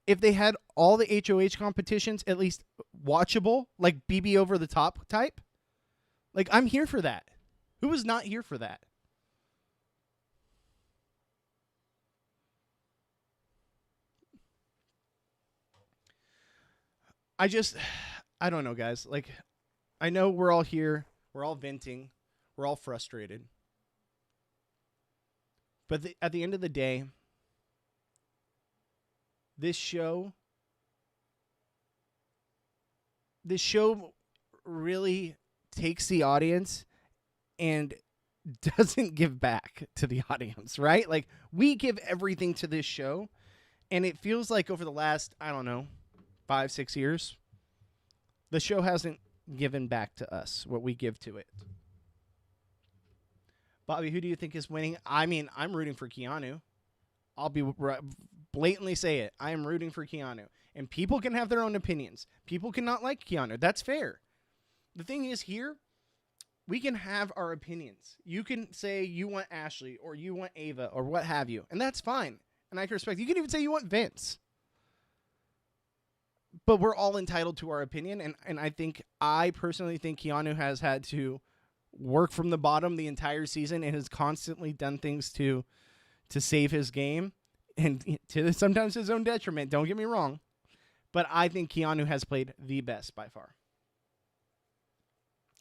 If they had all the HOH competitions at least watchable, like BB over the top type? Like, I'm here for that. Who was not here for that? I don't know, guys. Like, I know we're all here. We're all venting. We're all frustrated. But at the end of the day, this show really takes the audience and doesn't give back to the audience, right? Like, we give everything to this show, and it feels like over the last, 5-6 years, the show hasn't given back to us what we give to it. Bobby, who do you think is winning? I mean, I'm rooting for Keanu. I'll blatantly say it. I am rooting for Keanu. And people can have their own opinions. People cannot like Keanu. That's fair. The thing is here, we can have our opinions. You can say you want Ashley or you want Ava or what have you. And that's fine. And I can respect. You can even say you want Vince. But we're all entitled to our opinion. And I personally think Keanu has had to work from the bottom the entire season and has constantly done things to save his game. And to sometimes his own detriment. Don't get me wrong. But I think Keanu has played the best by far.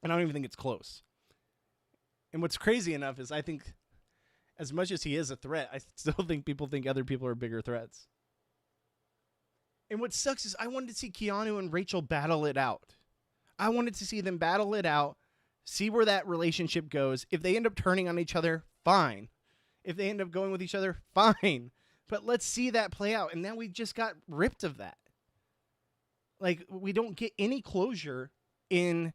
And I don't even think it's close. And what's crazy enough is I think as much as he is a threat, I still think people think other people are bigger threats. And what sucks is I wanted to see Keanu and Rachel battle it out. I wanted to see them battle it out, see where that relationship goes. If they end up turning on each other, fine. If they end up going with each other, fine. But let's see that play out. And now we just got ripped of that. Like, we don't get any closure in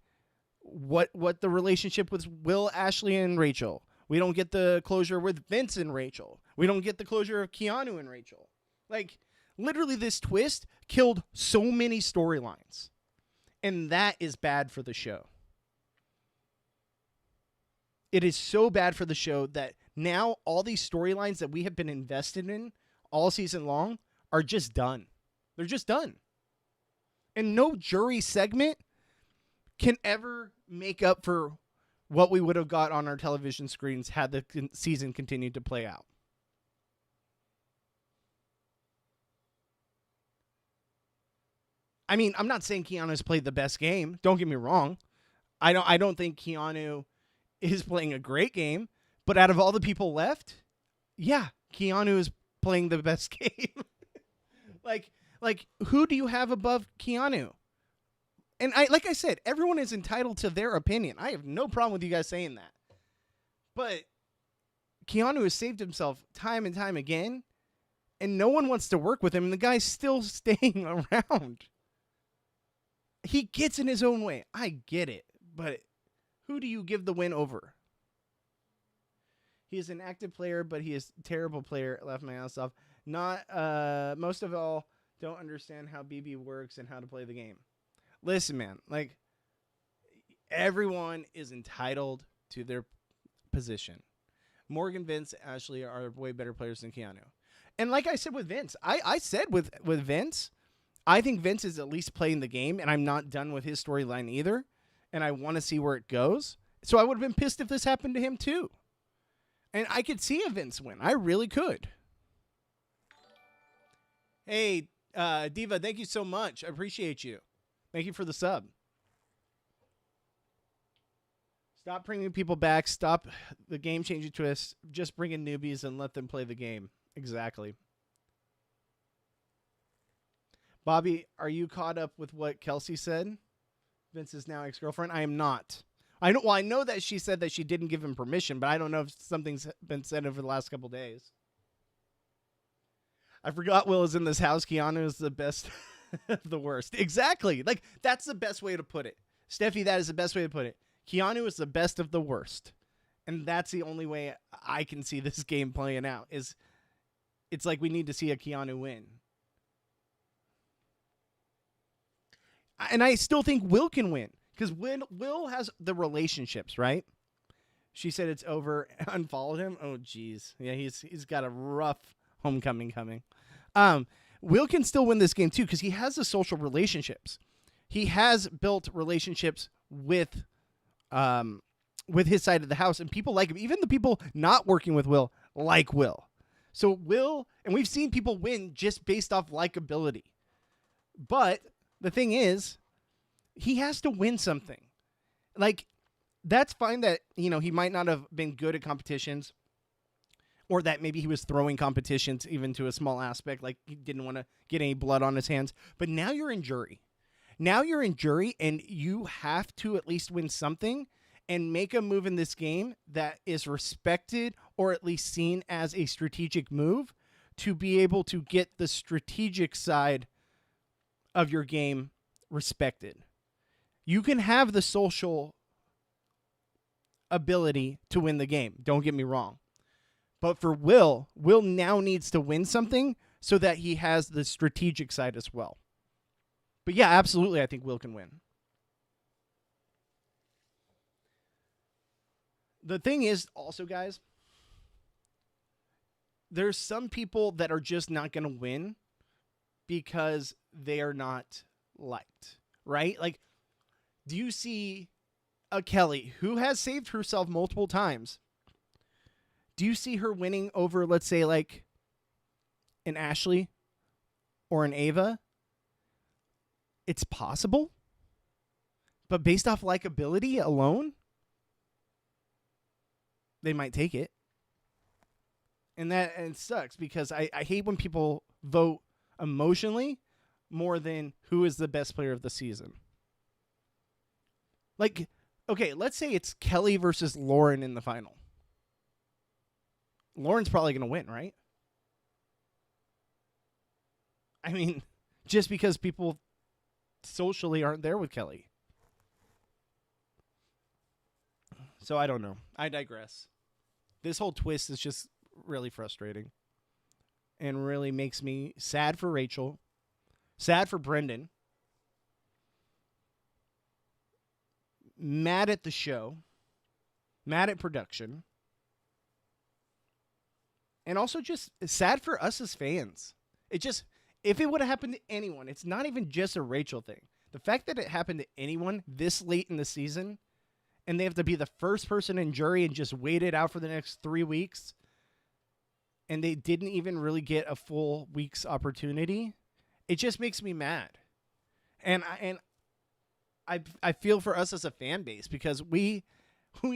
what the relationship with Will, Ashley, and Rachel. We don't get the closure with Vince and Rachel. We don't get the closure of Keanu and Rachel. Like, literally this twist killed so many storylines. And that is bad for the show. It is so bad for the show that now all these storylines that we have been invested in all season long are just done. They're just done. And no jury segment can ever make up for what we would have got on our television screens had the season continued to play out. I mean, I'm not saying Keanu's played the best game. Don't get me wrong. I don't think Keanu is playing a great game, but out of all the people left, yeah, Keanu is playing the best game. Like who do you have above Keanu? And like I said, everyone is entitled to their opinion. I have no problem with you guys saying that. But Keanu has saved himself time and time again, and no one wants to work with him, and the guy's still staying around. He gets in his own way. I get it. But who do you give the win over? He is an active player, but he is a terrible player. Left my ass off. Not most of all, don't understand how BB works and how to play the game. Listen, man, like, everyone is entitled to their position. Morgan, Vince, Ashley are way better players than Keanu. And like I said with Vince, I said with Vince, I think Vince is at least playing the game, and I'm not done with his storyline either, and I want to see where it goes. So I would have been pissed if this happened to him too. And I could see a Vince win. I really could. Hey, Diva, thank you so much. I appreciate you. Thank you for the sub. Stop bringing people back. Stop the game-changing twist. Just bring in newbies and let them play the game. Exactly. Bobby, are you caught up with what Kelsey said? Vince's now ex-girlfriend? I am not. I know that she said that she didn't give him permission, but I don't know if something's been said over the last couple days. I forgot Will is in this house. Keanu is the best of the worst. Exactly. Like, that's the best way to put it. Steffi, that is the best way to put it. Keanu is the best of the worst. And that's the only way I can see this game playing out. Is it's like we need to see a Keanu win. And I still think Will can win. Because Will has the relationships, right? She said it's over. Unfollowed him. Oh, jeez. Yeah, he's got a rough homecoming coming. Will can still win this game, too, because he has the social relationships. He has built relationships with his side of the house, and people like him. Even the people not working with Will like Will. So Will, and we've seen people win just based off likability. But the thing is, he has to win something. Like, that's fine that, he might not have been good at competitions, or that maybe he was throwing competitions even to a small aspect, like he didn't want to get any blood on his hands. But now you're in jury. Now you're in jury, and you have to at least win something and make a move in this game that is respected or at least seen as a strategic move to be able to get the strategic side of your game respected. You can have the social ability to win the game. Don't get me wrong. But for Will now needs to win something so that he has the strategic side as well. But yeah, absolutely, I think Will can win. The thing is also, guys, there's some people that are just not going to win because they are not liked, right? Like, do you see a Kelly who has saved herself multiple times? Do you see her winning over, let's say, like an Ashley or an Ava? It's possible. But based off likability alone, they might take it. And it sucks because I hate when people vote emotionally more than who is the best player of the season. Like, okay, let's say it's Kelly versus Lauren in the final. Lauren's probably going to win, right? I mean, just because people socially aren't there with Kelly. So I don't know. I digress. This whole twist is just really frustrating and really makes me sad for Rachel, sad for Brendan, mad at the show, mad at production, and also just sad for us as fans. If it would have happened to anyone, it's not even just a Rachel thing. The fact that it happened to anyone this late in the season, and they have to be the first person in jury and just wait it out for the next 3 weeks, and they didn't even really get a full week's opportunity, it just makes me mad. And I feel for us as a fan base because we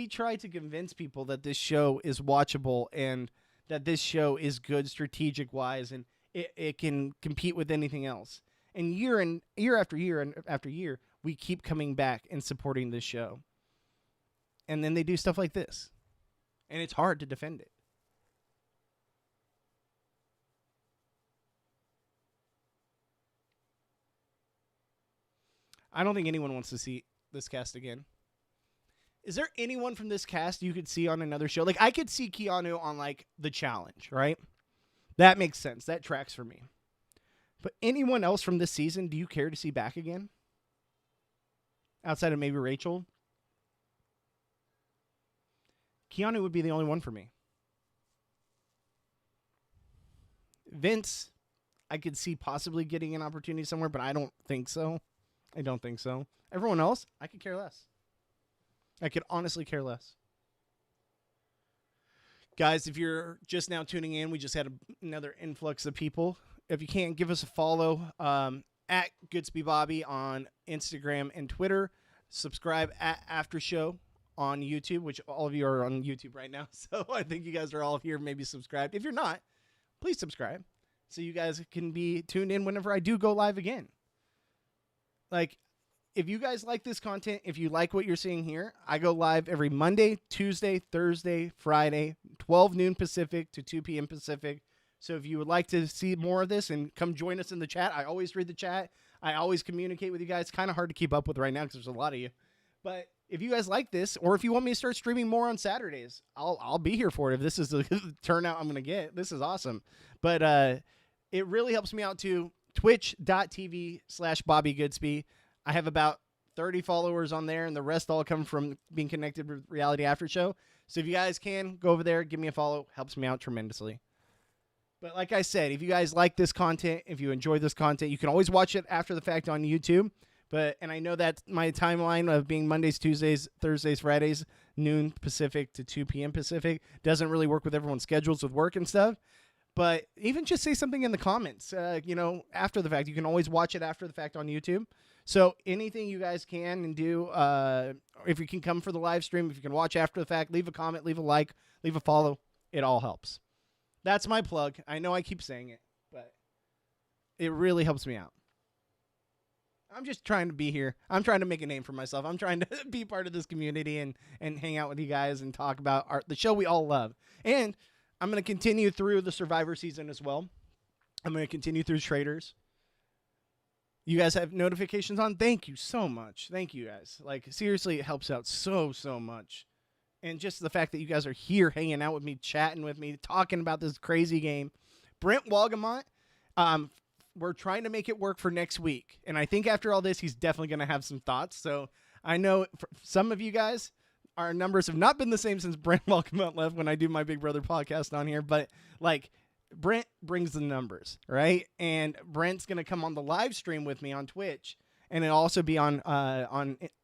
try to convince people that this show is watchable and that this show is good strategic wise and it can compete with anything else. And year after year, we keep coming back and supporting this show. And then they do stuff like this. And it's hard to defend it. I don't think anyone wants to see this cast again. Is there anyone from this cast you could see on another show? Like, I could see Keanu on, like, The Challenge, right? That makes sense. That tracks for me. But anyone else from this season, do you care to see back again? Outside of maybe Rachel? Keanu would be the only one for me. Vince, I could see possibly getting an opportunity somewhere, but I don't think so. I don't think so. Everyone else, I could care less. I could honestly care less. Guys, if you're just now tuning in, we just had another influx of people. if you can't, give us a follow at Goodsby Bobby on Instagram and Twitter. Subscribe at After Show on YouTube, which all of you are on YouTube right now. So I think you guys are all here, maybe subscribed. If you're not, please subscribe so you guys can be tuned in whenever I do go live again. Like, if you guys like this content, if you like what you're seeing here, I go live every Monday, Tuesday, Thursday, Friday, 12 noon Pacific to 2 p.m. Pacific. So if you would like to see more of this and come join us in the chat, I always read the chat. I always communicate with you guys. It's kind of hard to keep up with right now because there's a lot of you. But if you guys like this, or if you want me to start streaming more on Saturdays, I'll be here for it. If this is the turnout I'm going to get, this is awesome. But it really helps me out too. Twitch.tv/Bobby Goodsby. I have about 30 followers on there, and the rest all come from being connected with Reality After Show. So if you guys can, go over there, give me a follow. Helps me out tremendously. But like I said, if you guys like this content, if you enjoy this content, you can always watch it after the fact on YouTube. And I know that my timeline of being Mondays, Tuesdays, Thursdays, Fridays, noon Pacific to 2 p.m. Pacific doesn't really work with everyone's schedules with work and stuff. But even just say something in the comments, after the fact. You can always watch it after the fact on YouTube. So anything you guys can and do, if you can come for the live stream, if you can watch after the fact, leave a comment, leave a like, leave a follow. It all helps. That's my plug. I know I keep saying it, but it really helps me out. I'm just trying to be here. I'm trying to make a name for myself. I'm trying to be part of this community and hang out with you guys and talk about the show we all love. And I'm going to continue through the Survivor season as well. I'm going to continue through Traders. You guys have notifications on? Thank you so much. Thank you guys. Like, seriously, it helps out so much. And just the fact that you guys are here hanging out with me, chatting with me, talking about this crazy game. Brent Walgamont, we're trying to make it work for next week. And I think after all this, he's definitely going to have some thoughts. So I know for some of you guys, our numbers have not been the same since Brent Walgamont left when I do my Big Brother podcast on here. But, like, Brent brings the numbers, right? And Brent's going to come on the live stream with me on Twitch. And it'll also be on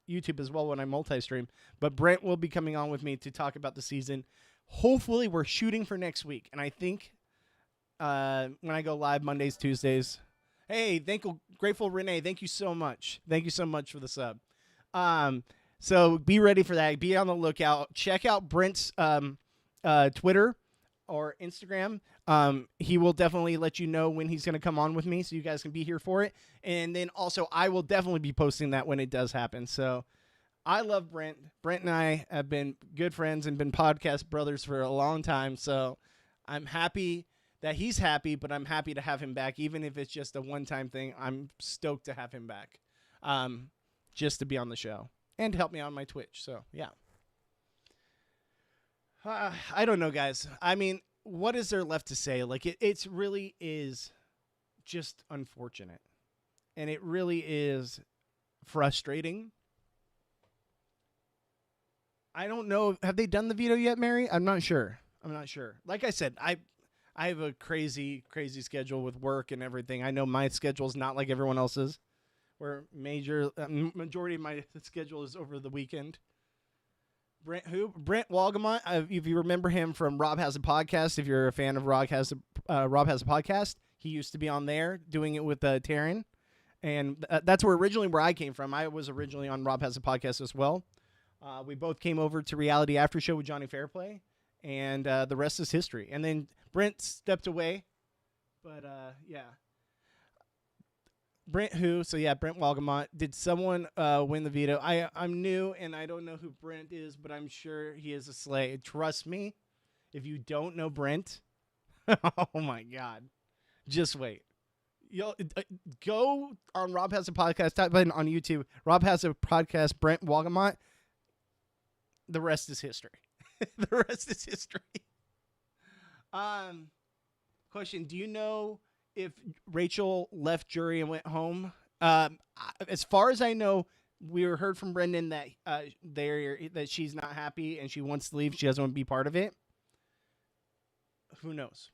YouTube as well when I multi-stream. But Brent will be coming on with me to talk about the season. Hopefully, we're shooting for next week. And I think when I go live Mondays, Tuesdays. Hey, Grateful Renee, thank you so much. Thank you so much for the sub. So be ready for that. Be on the lookout. Check out Brent's Twitter or Instagram. He will definitely let you know when he's going to come on with me, so you guys can be here for it. And then also, I will definitely be posting that when it does happen. So I love Brent. Brent and I have been good friends and been podcast brothers for a long time. So I'm happy that he's happy, but I'm happy to have him back, even if it's just a one-time thing. I'm stoked to have him back, just to be on the show and help me on my Twitch. So yeah. I don't know, guys. I mean, what is there left to say? Like, it really is just unfortunate. And it really is frustrating. I don't know. Have they done the veto yet, Mary? I'm not sure. Like I said, I have a crazy schedule with work and everything. I know my schedule is not like everyone else's, where majority of my schedule is over the weekend. Brent Walgamont. If you remember him from Rob Has a Podcast, if you're a fan of Rob Has a Podcast, he used to be on there doing it with Taryn, and that's where I came from. I was originally on Rob Has a Podcast as well. We both came over to Reality After Show with Johnny Fairplay, and the rest is history. And then Brent stepped away, but yeah. Brent Walgamont. Did someone win the veto? I'm new, and I don't know who Brent is, but I'm sure he is a slay. Trust me, if you don't know Brent, oh my God, just wait. Go on Rob Has a Podcast, type in on YouTube, Rob Has a Podcast, Brent Walgamont. The rest is history. The rest is history. Question, do you know if Rachel left jury and went home? As far as I know, we heard from Brendan that that she's not happy and she wants to leave. She doesn't want to be part of it. Who knows?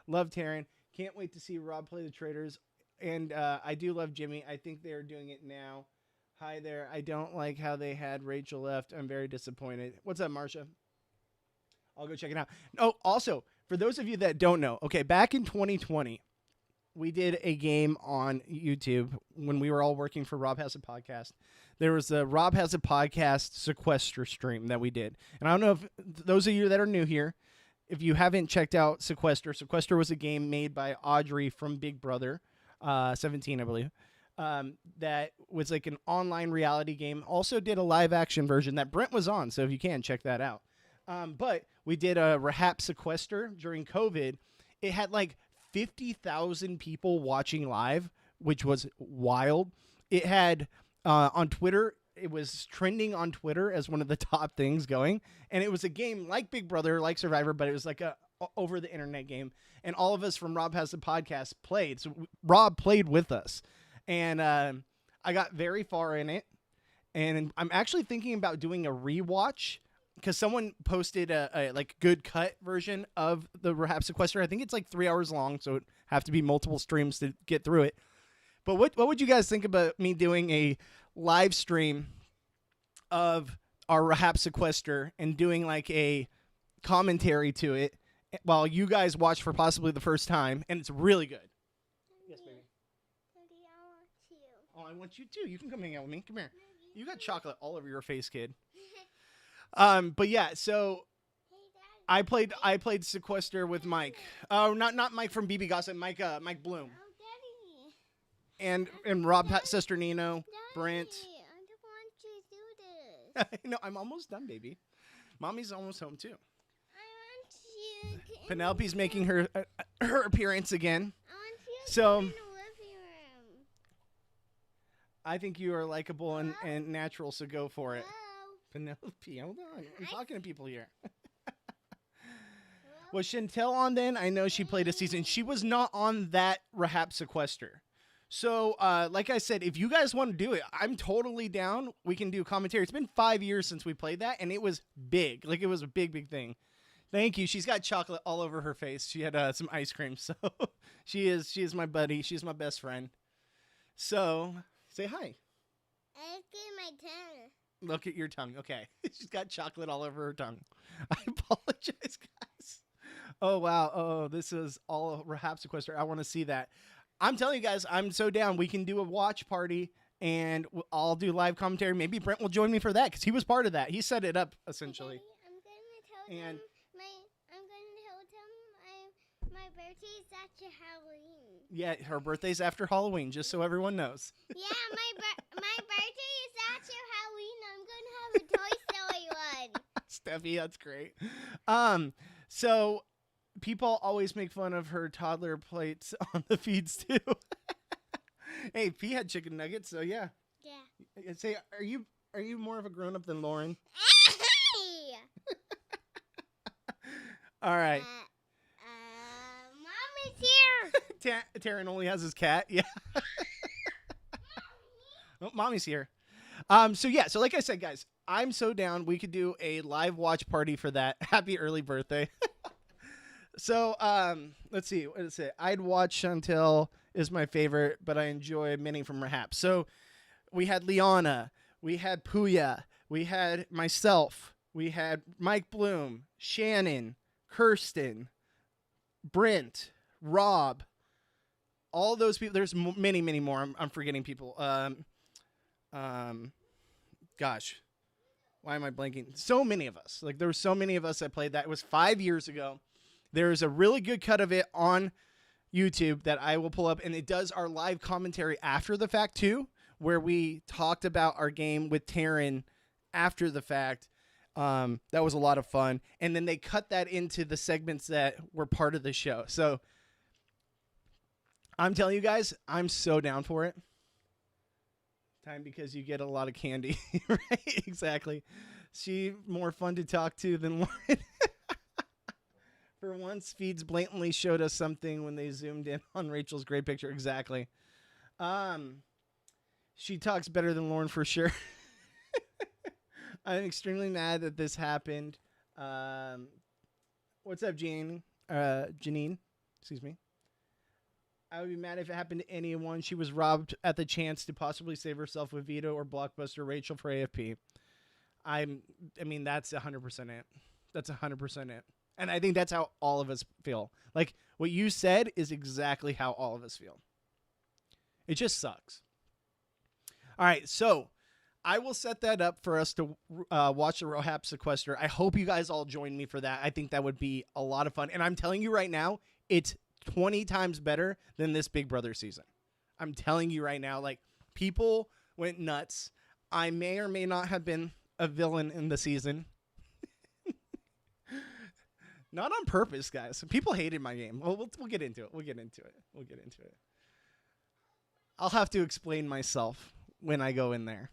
Love Taryn. Can't wait to see Rob play the Traders. And I do love Jimmy. I think they're doing it now. Hi there. I don't like how they had Rachel left. I'm very disappointed. What's up, Marsha? I'll go check it out. Oh, also, for those of you that don't know, okay, back in 2020, we did a game on YouTube when we were all working for Rob Has a Podcast. There was a Rob Has a Podcast sequester stream that we did. And I don't know if those of you that are new here, if you haven't checked out Sequester was a game made by Audrey from Big Brother, 17, I believe. That was like an online reality game. Also did a live action version that Brent was on. So if you can, check that out. But we did a Rahap Sequester during COVID. It had like 50,000 people watching live, which was wild. It had on Twitter, it was trending on Twitter as one of the top things going. And it was a game like Big Brother, like Survivor, but it was like a over the internet game. And all of us from Rob Has a Podcast played. So Rob played with us. And I got very far in it. And I'm actually thinking about doing a rewatch because someone posted a like good cut version of the Rahap Sequester. I think it's like 3 hours long, so it have to be multiple streams to get through it. But what would you guys think about me doing a live stream of our Rahap Sequester and doing like a commentary to it while you guys watch for possibly the first time, and it's really good. Yes, baby. Daddy, I want you. Oh, I want you too. You can come hang out with me. Come here. You got chocolate all over your face, kid. But yeah, so Hey, Daddy. I played Sequester with Mike. Oh, not Mike from BB Gossip. Mike Bloom Oh, Daddy. and Rob Sesternino, Brent. Daddy, I just want you to do this. No, I'm almost done, baby. Mommy's almost home too. I want you. Penelope's making her appearance again. I want you So- in the living room. I think you are likable and natural, so go for it. Hello. Penelope, hold on. I'm talking to people here. Was Chantel on then? I know she played a season. She was not on that Rahap Sequester. So, like I said, if you guys want to do it, I'm totally down. We can do commentary. It's been 5 years since we played that, and it was big. Like, it was a big, big thing. Thank you. She's got chocolate all over her face. She had some ice cream. So, she is my buddy. She's my best friend. So, say hi. I get my tongue. Look at your tongue. Okay. She's got chocolate all over her tongue. I apologize, guys. Oh, wow. Oh, this is all Rahap Sequester. I want to see that. I'm telling you guys, I'm so down. We can do a watch party, and I'll do live commentary. Maybe Brent will join me for that because he was part of that. He set it up, essentially. Daddy, I'm gonna tell And- them my birthday's after Halloween. Yeah, her birthday's after Halloween, just so everyone knows. Yeah, my birthday is after Halloween. I'm gonna have a Toy Story one. Steffi, that's great. So people always make fun of her toddler plates on the feeds too. Hey, P had chicken nuggets, so yeah. Yeah. Say, are you more of a grown up than Lauren? Hey! All right. Mommy's here. Taryn only has his cat. Yeah. Oh, mommy's here. So like I said, guys, I'm so down. We could do a live watch party for that. Happy early birthday. So, let's see. What is it? I'd watch Chantel is my favorite, but I enjoy many from Rahap. So we had Liana, we had Puya, we had myself, we had Mike Bloom, Shannon, Kirsten, Brent, Rob, all those people. There's many, many more. I'm forgetting people. Gosh, why am I blanking? So many of us. Like, there were so many of us that played that. It was 5 years ago. There's a really good cut of it on YouTube that I will pull up, and it does our live commentary after the fact too, where we talked about our game with Taryn after the fact. That was a lot of fun. And then they cut that into the segments that were part of the show. So I'm telling you guys, I'm so down for it. Time because you get a lot of candy. Right? Exactly. She more fun to talk to than Lauren. For once, feeds blatantly showed us something when they zoomed in on Rachel's great picture. Exactly. She talks better than Lauren for sure. I'm extremely mad that this happened. What's up, Janine? Excuse me. I would be mad if it happened to anyone. She was robbed at the chance to possibly save herself with Vito or Blockbuster Rachel for AFP. I mean, that's 100% it. That's 100% it. And I think that's how all of us feel. Like, what you said is exactly how all of us feel. It just sucks. All right, so I will set that up for us to watch the Rohap Sequester. I hope you guys all join me for that. I think that would be a lot of fun. And I'm telling you right now, it's 20 times better than this Big Brother season. I'm telling you right now, like, people went nuts. I may or may not have been a villain in the season. Not on purpose, guys. People hated my game. We'll get into it. We'll get into it. I'll have to explain myself when I go in there.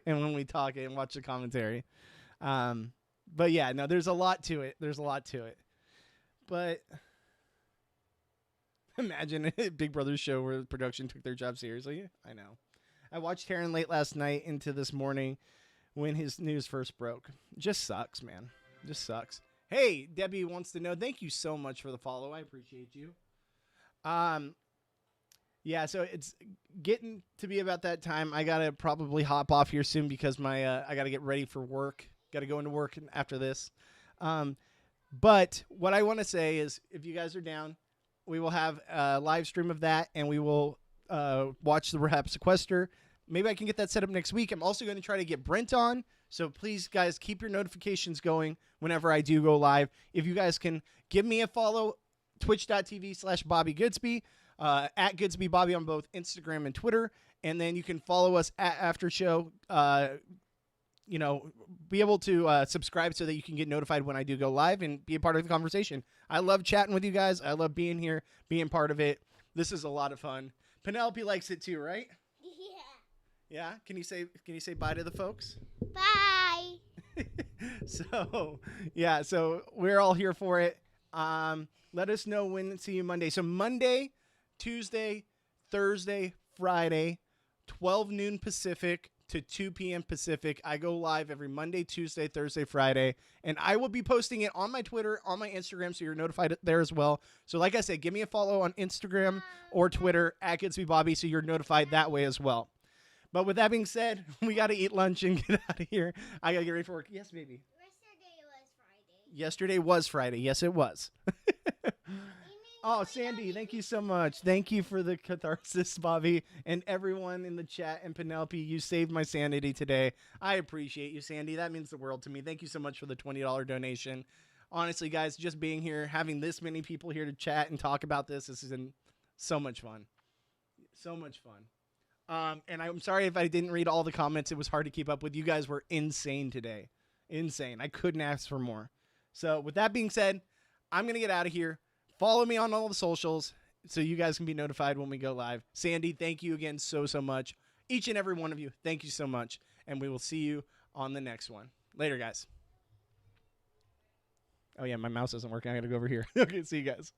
And when we talk and watch the commentary. But yeah, no, there's a lot to it. But imagine a Big Brother show where the production took their job seriously. I know. I watched Taron late last night into this morning when his news first broke. Just sucks, man. Just sucks. Hey, Debbie wants to know, thank you so much for the follow. I appreciate you. Yeah, so it's getting to be about that time. I got to probably hop off here soon because I got to get ready for work. Got to go into work after this. But what I want to say is if you guys are down, we will have a live stream of that, and we will watch the Rohap Sequester. Maybe I can get that set up next week. I'm also going to try to get Brent on. So please, guys, keep your notifications going whenever I do go live. If you guys can give me a follow, twitch.tv/Bobby Goodsby, at Goodsby Bobby on both Instagram and Twitter. And then you can follow us at After Show. Be able to subscribe so that you can get notified when I do go live and be a part of the conversation. I love chatting with you guys. I love being here, being part of it. This is a lot of fun. Penelope likes it too, right? Yeah. Can you say bye to the folks? Bye. So we're all here for it. Let us know when to see you Monday. So Monday, Tuesday, Thursday, Friday, 12 noon Pacific to 2 p.m. Pacific. I go live every Monday, Tuesday, Thursday, Friday, and I will be posting it on my Twitter, on my Instagram, so you're notified there as well. So like I said, give me a follow on Instagram or Twitter at Goodsby Bobby so you're notified that way as well. But with that being said, we got to eat lunch and get out of here. I got to get ready for work. Yes, baby. Yesterday was Friday. Yes, it was. Oh, Sandy, thank you so much. Thank you for the catharsis, Bobby, and everyone in the chat. And Penelope, you saved my sanity today. I appreciate you, Sandy. That means the world to me. Thank you so much for the $20 donation. Honestly, guys, just being here, having this many people here to chat and talk about this has been so much fun. So much fun. And I'm sorry if I didn't read all the comments. It was hard to keep up with. You guys were insane today. Insane. I couldn't ask for more. So with that being said, I'm going to get out of here. Follow me on all the socials so you guys can be notified when we go live. Sandy, thank you again so much. Each and every one of you, thank you so much. And we will see you on the next one. Later, guys. Oh, yeah, my mouse isn't working. I got to go over here. Okay, see you guys.